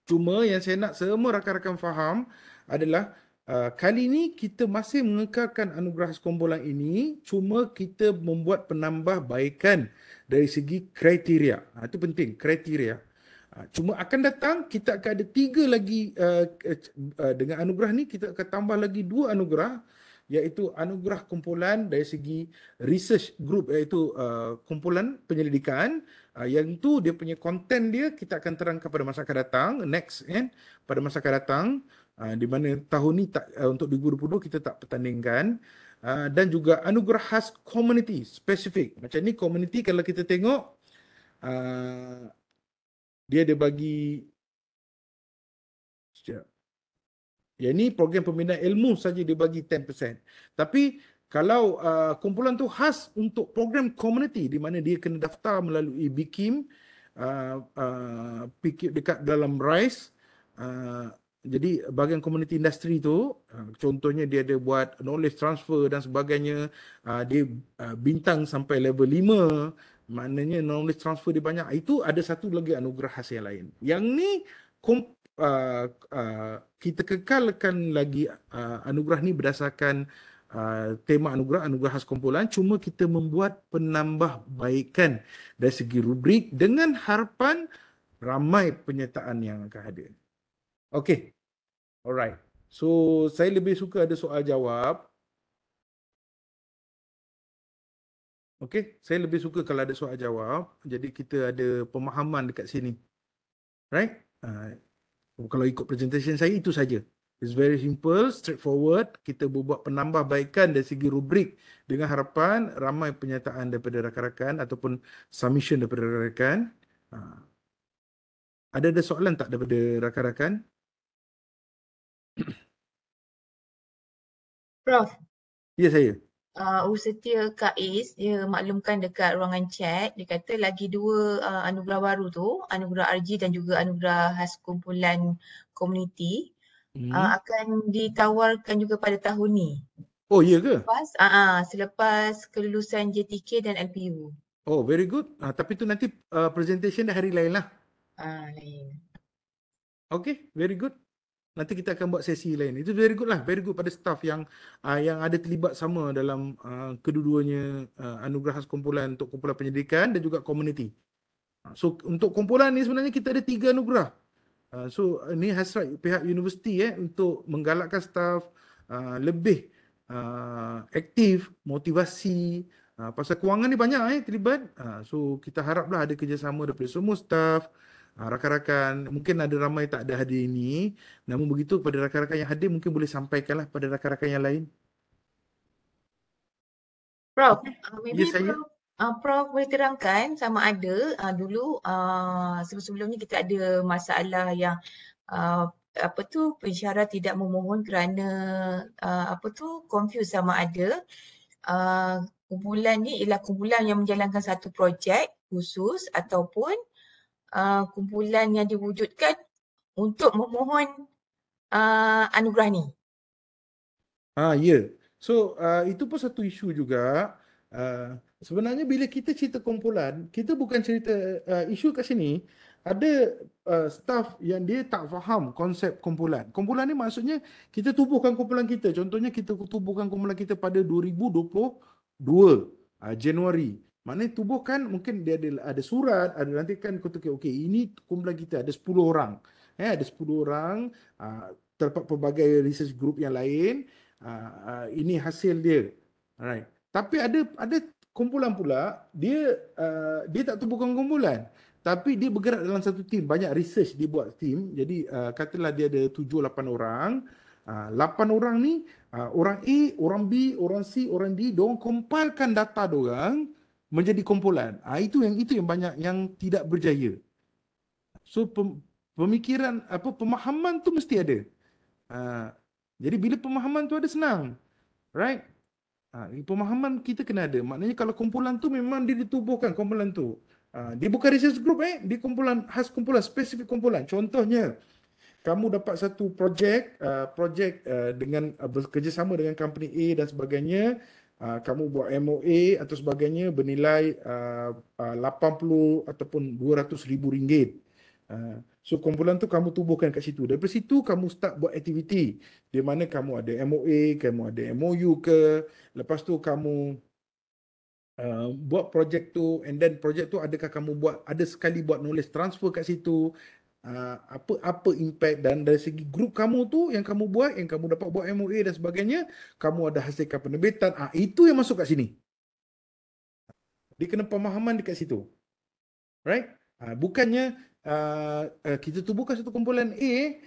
Cuma yang saya nak semua rakan-rakan faham adalah kali ini kita masih mengekalkan anugerah sekumpulan ini, cuma kita membuat penambahbaikan dari segi kriteria. Itu penting, kriteria. Cuma akan datang kita akan ada 3 lagi dengan anugerah ni kita akan tambah lagi 2 anugerah, iaitu anugerah kumpulan dari segi research group, iaitu kumpulan penyelidikan. Yang tu dia punya konten dia kita akan terangkan pada masa akan datang, next kan, pada masa akan datang, di mana tahun ni untuk 2022 kita tak pertandingkan. Dan juga anugerah khas community spesifik. Macam ni community kalau kita tengok dia ada bagi yang ni program pembinaan ilmu saja dia bagi 10%. Tapi kalau kumpulan tu khas untuk program community di mana dia kena daftar melalui BKIM, dekat dalam RISE. Jadi bahagian community industri tu, contohnya dia ada buat knowledge transfer dan sebagainya, dia bintang sampai level 5. Maknanya knowledge transfer dia banyak. Itu ada satu lagi anugerah khas yang lain. Yang ni kita kekalkan lagi anugerah ni berdasarkan tema anugerah khas kumpulan. Cuma kita membuat penambahbaikan dari segi rubrik dengan harapan ramai penyertaan yang akan ada. Okey. Alright. So saya lebih suka ada soal jawab. Okey, saya lebih suka kalau ada soal jawab. Jadi kita ada pemahaman dekat sini. Right? Kalau ikut presentation saya itu saja. It's very simple, straightforward. Kita buat penambahbaikan dari segi rubrik dengan harapan ramai penyertaan daripada rakan-rakan ataupun submission daripada rakan-rakan. Ada soalan tak daripada rakan-rakan? Prof. Ya, saya. Setia Kak Is, dia maklumkan dekat ruangan chat, dia kata lagi 2 anugerah baru tu, anugerah RG dan juga anugerah khas kumpulan komuniti akan ditawarkan juga pada tahun ni. Oh, iya ke? Selepas kelulusan JTK dan LPU. Oh, very good. Tapi tu nanti presentation dah hari lain lah. Lain. Okay, very good. Nanti kita akan buat sesi lain. Itu very good lah. Very good pada staff yang ada terlibat sama dalam kedua-duanya anugerah khas kumpulan untuk kumpulan pendidikan dan juga komuniti. So untuk kumpulan ni sebenarnya kita ada 3 anugerah. So ni hasrat pihak universiti untuk menggalakkan staff lebih aktif, motivasi Pasal kewangan ni banyak terlibat. So kita haraplah ada kerjasama daripada semua staff, rakan-rakan. Mungkin ada ramai tak ada hadir ini. Namun begitu kepada rakan-rakan yang hadir mungkin boleh sampaikanlah pada rakan-rakan yang lain. Prof, Ya, maybe saya. Prof boleh terangkan sama ada dulu sebelum ni kita ada masalah yang pensyarah tidak memohon kerana confuse sama ada kumpulan ni ialah kumpulan yang menjalankan satu projek khusus ataupun kumpulan yang diwujudkan untuk memohon anugerah ni. Ya. So itu pun satu isu juga. Sebenarnya bila kita cerita kumpulan, kita bukan cerita isu kat sini. Ada staff yang dia tak faham konsep kumpulan. Kumpulan ni maksudnya kita tubuhkan kumpulan kita. Contohnya kita tubuhkan kumpulan kita pada 2022 Januari. Maknanya tubuhkan mungkin dia ada surat, ada nanti kan ketika okey ini kumpulan kita ada 10 orang. Ada 10 orang terdapat pelbagai research group yang lain. Ini hasil dia. Alright. Tapi ada kumpulan pula dia tak tubuhkan kumpulan. Tapi dia bergerak dalam satu tim, banyak research dia buat tim. Jadi katalah dia ada 7-8 orang. 8 orang ni, orang A, orang B, orang C, orang D, diorang compilekan data diorang menjadi kumpulan. Itu yang banyak yang tidak berjaya. So pemikiran pemahaman tu mesti ada. Jadi bila pemahaman tu ada senang. Right? Pemahaman kita kena ada. Maknanya kalau kumpulan tu memang dia ditubuhkan kumpulan tu. Dia bukan research group dia kumpulan, khas kumpulan, spesifik kumpulan. Contohnya, kamu dapat satu projek dengan bekerjasama dengan company A dan sebagainya. Kamu buat MOA atau sebagainya bernilai 80 ataupun 200 ribu ringgit. So kumpulan tu kamu tubuhkan kat situ. Dari situ kamu start buat aktiviti. Di mana kamu ada MOA, kamu ada MOU ke. Lepas tu kamu buat projek tu, and then projek tu adakah kamu ada sekali buat knowledge transfer kat situ, apa impact, dan dari segi grup kamu tu yang kamu buat, yang kamu dapat buat MOA dan sebagainya, kamu ada hasilkan penerbitan, itu yang masuk kat sini. Dia kena pemahaman dekat situ. Right? Bukannya kita tubuhkan satu kumpulan A,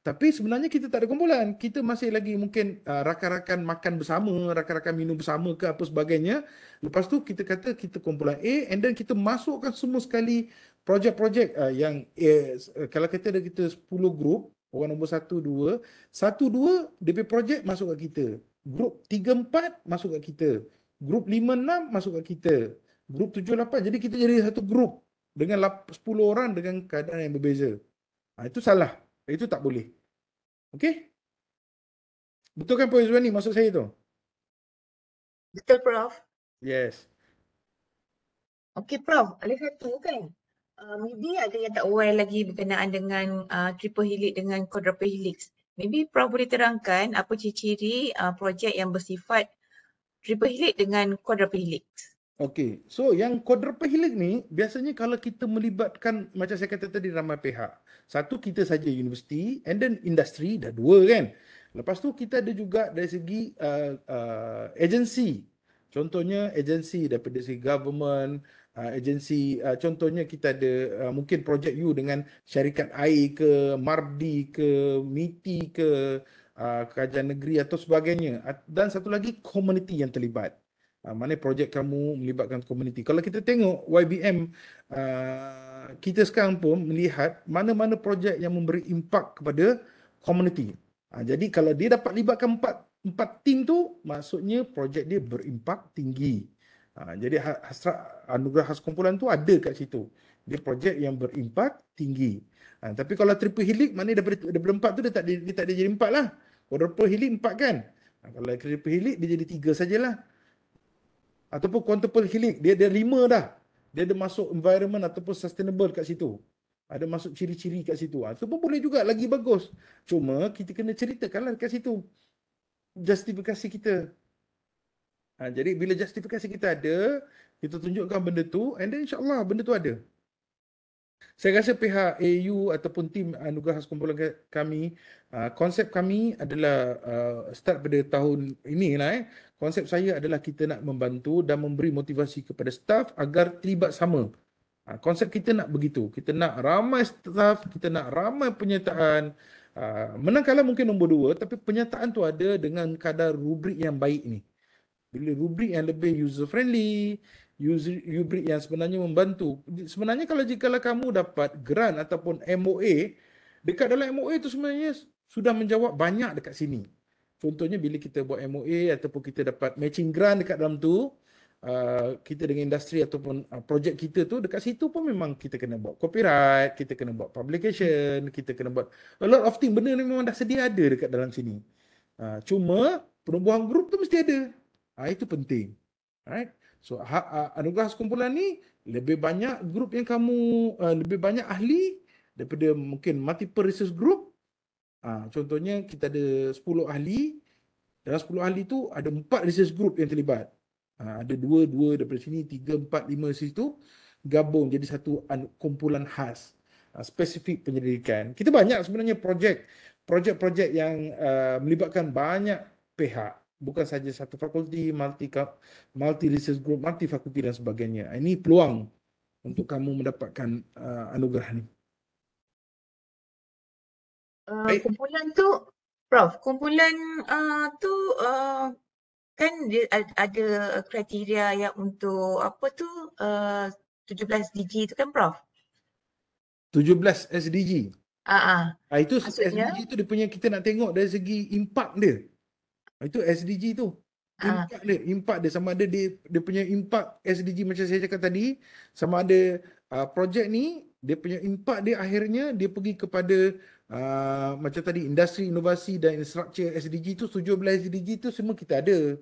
tapi sebenarnya kita tak ada kumpulan. Kita masih lagi mungkin rakan-rakan makan bersama, rakan-rakan minum bersama ke apa sebagainya. Lepas tu kita kata kita kumpulan A, and then kita masukkan semua sekali projek-projek yang kalau kita ada 10 grup, orang nombor 1, 2, 1, 2 DP projek masuk kat kita. Grup 3, 4 masuk kat kita. Grup 5, 6 masuk kat kita. Grup 7, 8. Jadi kita jadi satu grup dengan 10 orang dengan keadaan yang berbeza. Itu salah. Itu tak boleh. Okey? Betul kan Puan Izwani maksud saya tu? Betul, Prof. Yes. Okey, Prof. Ada satu kan, maybe ada yang tak aware lagi berkenaan dengan triple helix dengan quadruple helix. Maybe Prof boleh terangkan apa ciri-ciri projek yang bersifat triple helix dengan quadruple helix. Okey. So yang quadruple helix ni biasanya kalau kita melibatkan, macam saya kata tadi, ramai pihak. Satu, kita saja universiti, and then industri, dah dua kan. Lepas tu kita ada juga dari segi agensi. Contohnya agensi daripada segi government, agensi, contohnya kita ada mungkin projek you dengan syarikat air ke, Mardi ke, MITI ke, kerajaan negeri atau sebagainya. Dan satu lagi komuniti yang terlibat. Mana projek kamu melibatkan komuniti. Kalau kita tengok YBM, kita sekarang pun melihat mana-mana projek yang memberi impak kepada komuniti. Jadi kalau dia dapat libatkan empat tim tu, maksudnya projek dia berimpak tinggi. Jadi hasrat anugerah khas kumpulan tu ada kat situ. Dia projek yang berimpak tinggi. Tapi kalau triple helix, maknanya daripada 4 tu dia tak ada jadi 4 lah. Quadruple helix 4 kan. Kalau triple helix dia jadi 3 sajalah. Ataupun quintuple helix, dia ada 5 dah. Dia ada masuk environment ataupun sustainable kat situ. Ada masuk ciri-ciri kat situ. Itu pun boleh juga, lagi bagus. Cuma kita kena ceritakanlah kat situ justifikasi kita. Jadi bila justifikasi kita ada, kita tunjukkan benda tu, and then insyaAllah benda tu ada. Saya rasa pihak AU ataupun tim Anugerah Khas Kumpulan kami, konsep kami adalah start pada tahun ini lah. Konsep saya adalah kita nak membantu dan memberi motivasi kepada staf agar terlibat sama. Konsep kita nak begitu. Kita nak ramai staf, kita nak ramai penyertaan. Menang kalah mungkin nombor 2, tapi penyertaan tu ada dengan kadar rubrik yang baik ni. Bila rubrik yang lebih user friendly, rubrik yang sebenarnya membantu. Sebenarnya kalau kamu dapat grant ataupun MOA, dekat dalam MOA tu sebenarnya sudah menjawab banyak dekat sini. Contohnya bila kita buat MOA ataupun kita dapat matching grant dekat dalam tu, kita dengan industri ataupun projek kita tu, dekat situ pun memang kita kena buat copyright, kita kena buat publication, kita kena buat a lot of thing. Benda ni memang dah sedia ada dekat dalam sini. Cuma penubuhan grup tu mesti ada. Itu penting. Alright. So Anugerah Khas Kumpulan ni lebih banyak grup yang kamu lebih banyak ahli daripada mungkin multiple research group. Contohnya kita ada 10 ahli. Dalam 10 ahli tu ada 4 research group yang terlibat. Ada 2 daripada sini, 3, 4, 5 situ gabung jadi satu kumpulan khas. Spesifik penyelidikan. Kita banyak sebenarnya projek yang melibatkan banyak pihak. Bukan saja satu fakulti, multi research group, multi fakulti dan sebagainya. Ini peluang untuk kamu mendapatkan anugerah ni. Kumpulan tu, Prof, kumpulan tu kan dia ada kriteria yang untuk apa tu 17 DG tu kan, Prof? 17 SDG. Itu maksudnya, SDG tu dia punya, kita nak tengok dari segi impact dia. Itu SDG tu. Impact dia sama ada dia punya impact SDG macam saya cakap tadi, sama ada projek ni dia punya impact dia akhirnya dia pergi kepada macam tadi industri, inovasi dan infrastruktur. SDG tu 17 SDG tu semua kita ada.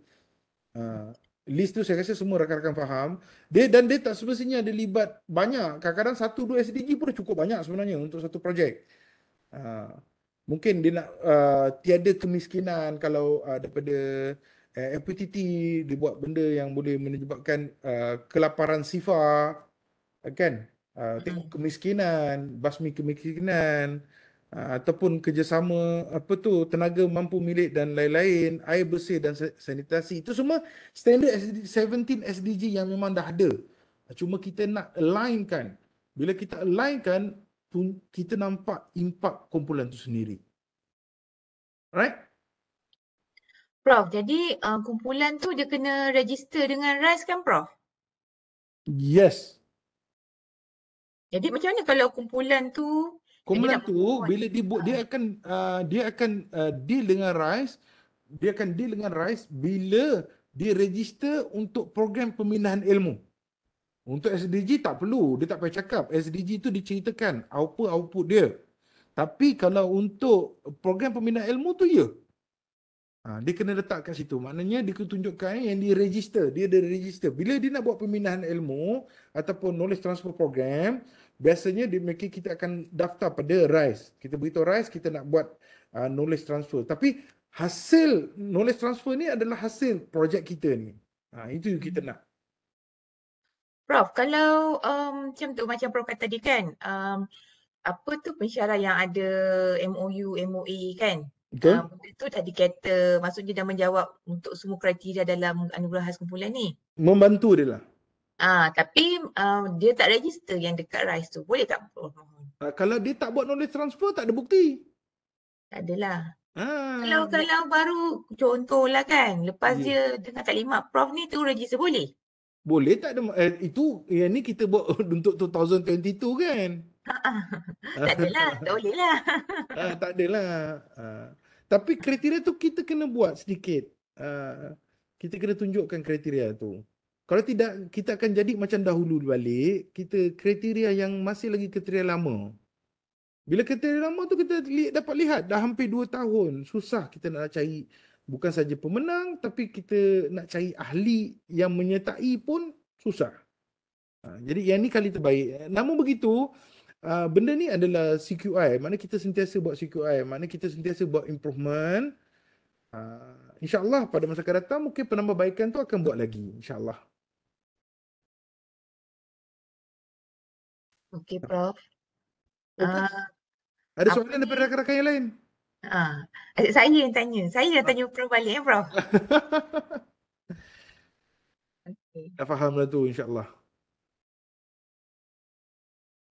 List tu saya rasa semua rakan-rakan faham. Dia tak semestinya ada libat banyak. Kadang-kadang 1-2 SDG pun dah cukup banyak sebenarnya untuk satu projek. Mungkin dia nak tiada kemiskinan kalau daripada FPTT dia buat benda yang boleh menyebabkan kelaparan sifar, kan? Tengok kemiskinan, basmi kemiskinan, ataupun kerjasama tenaga mampu milik dan lain-lain, air bersih dan sanitasi. Itu semua standard 17 SDG yang memang dah ada. Cuma kita nak alignkan. Bila kita alignkan, kita nampak impak kumpulan tu sendiri. Right? Prof, jadi kumpulan tu dia kena register dengan RISE kan, Prof? Yes. Jadi macam mana kalau kumpulan tu bila dia akan deal dengan RISE, bila dia register untuk program pembinaan ilmu. Untuk SDG tak perlu, dia tak payah cakap. SDG tu diceritakan apa output dia. Tapi kalau untuk program pembinaan ilmu tu ya. Dia kena letak kat situ. Maknanya dia kena tunjukkan yang dia register. Dia ada register. Bila dia nak buat pembinaan ilmu ataupun knowledge transfer program, biasanya kita akan daftar pada RISE. Kita beritahu RISE kita nak buat knowledge transfer. Tapi hasil knowledge transfer ni adalah hasil projek kita ni. Itu yang kita nak. Prof, kalau macam Prof kata tadi kan, apa tu pensyarat yang ada MOU, MOA kan? Betul. Benda tu dah dikata, maksudnya dah menjawab untuk semua kriteria dalam anugerah khas kumpulan ni. Membantu dia lah. Tapi dia tak register yang dekat RISE tu. Boleh tak, Prof? Kalau dia tak buat knowledge transfer, tak ada bukti. Tak adalah. Kalau baru contohlah kan, lepas dia dengar taklimat Prof ni tu register boleh? Boleh, tak ada. Itu yang ni kita buat untuk 2022 kan. Tak adalah, tak boleh lah. Tak adalah. Tapi kriteria tu kita kena buat sedikit. Kita kena tunjukkan kriteria tu. Kalau tidak, kita akan jadi macam dahulu balik. Kita kriteria yang masih lagi kriteria lama. Bila kriteria lama tu kita dapat lihat dah hampir 2 tahun. Susah kita nak cari. Bukan saja pemenang, tapi kita nak cari ahli yang menyertai pun susah. Jadi yang ni kali terbaik. Namun begitu, benda ni adalah CQI. Maknanya kita sentiasa buat CQI. Maknanya kita sentiasa buat improvement. InsyaAllah pada masa akan datang mungkin penambahbaikan tu akan buat lagi. InsyaAllah. Okey, Prof. Okey. Ah, Ada apa soalan daripada ni? rakan-rakan yang lain? Saya yang tanya. Saya yang tanya Prof balik Prof. Okey. Dah faham dah tu insya-Allah.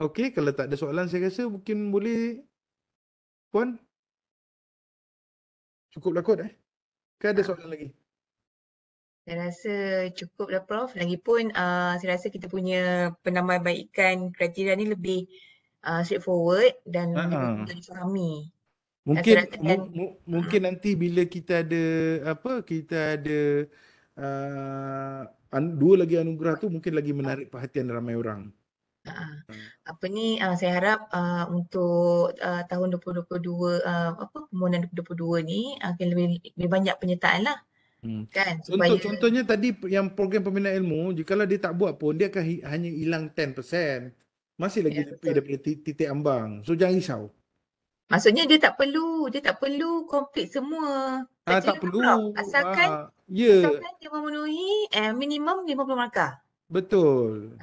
Okey, kalau tak ada soalan saya rasa mungkin boleh Puan. Cukuplah kot Ke ada soalan lagi? Saya rasa cukup dah Prof. Lagipun saya rasa kita punya penambahbaikan kriteria ni lebih straightforward dan lebih mudah difahami. Mungkin Rasa-rasa kan mungkin nanti bila kita ada kita ada dua lagi anugerah tu mungkin lagi menarik perhatian ramai orang. apa ni saya harap untuk tahun 2022 permohonan 2022 ni akan lebih banyak penyertaan lah. Kan supaya Contohnya tadi yang program pembinaan ilmu, jikalau dia tak buat pun dia akan hanya hilang 10%. Masih lagi lebih daripada titik ambang. So jangan risau. maksudnya dia tak perlu complete semua. Tak perlu. Asalkan Ya. asalkan dia memenuhi minimum 50 markah. Betul.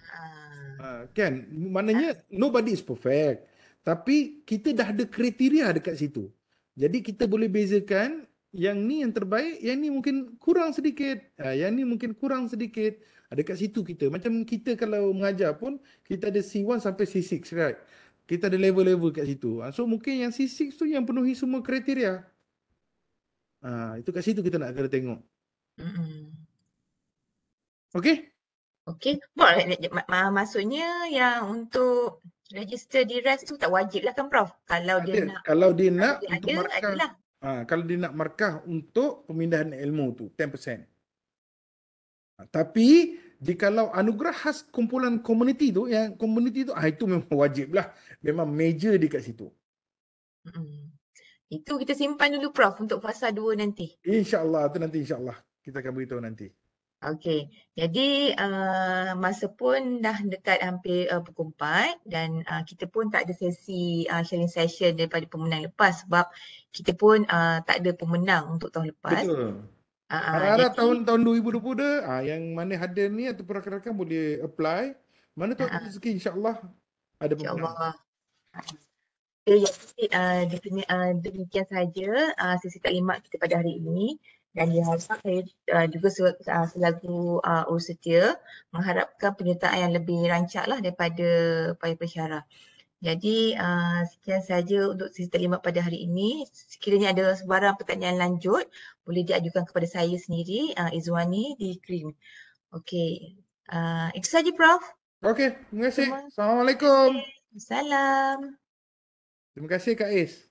Kan, maknanya nobody is perfect. Tapi kita dah ada kriteria dekat situ. Jadi kita boleh bezakan yang ni yang terbaik, yang ni mungkin kurang sedikit. Yang ni mungkin kurang sedikit. Dekat situ kita. Macam kita kalau mengajar pun, kita ada C1 sampai C6, right? Kita ada level-level kat situ. So mungkin yang C6 tu yang penuhi semua kriteria. Itu kat situ kita nak kena tengok. Okey? Okey. Maksudnya yang untuk register di RAS tu tak wajib lah kan Prof? Kalau dia nak untuk markah. Kalau dia nak markah untuk pemindahan ilmu tu 10%. Tapi jikalau anugerah khas kumpulan komuniti tu, yang komuniti tu itu memang wajib lah. Memang major di kat situ. Itu kita simpan dulu Prof untuk fasa 2 nanti. InsyaAllah, tu nanti insyaAllah kita akan beritahu nanti. Okey, jadi masa pun dah dekat hampir pukul 4 dan kita pun tak ada sesi sharing session daripada pemenang lepas sebab kita pun tak ada pemenang untuk tahun lepas. Betul. Harap-harap tahun 2022 yang mana hadir ni ataupun rakan-rakan boleh apply. Mana tu ada rezeki insyaAllah ada pemenang. InsyaAllah. Jadi demikian sahaja sesi taklimat kita pada hari ini. Dan diharap saya juga selaku urus setia mengharapkan penyertaan yang lebih rancak lah daripada para pensyarah. Jadi sekian saja untuk sesi taklimat pada hari ini. Sekiranya ada sebarang pertanyaan lanjut boleh diajukan kepada saya sendiri, Izwani di screen. Okey, itu saja Prof. Okey, terima kasih. Assalamualaikum. Salam. Terima kasih Kak Is.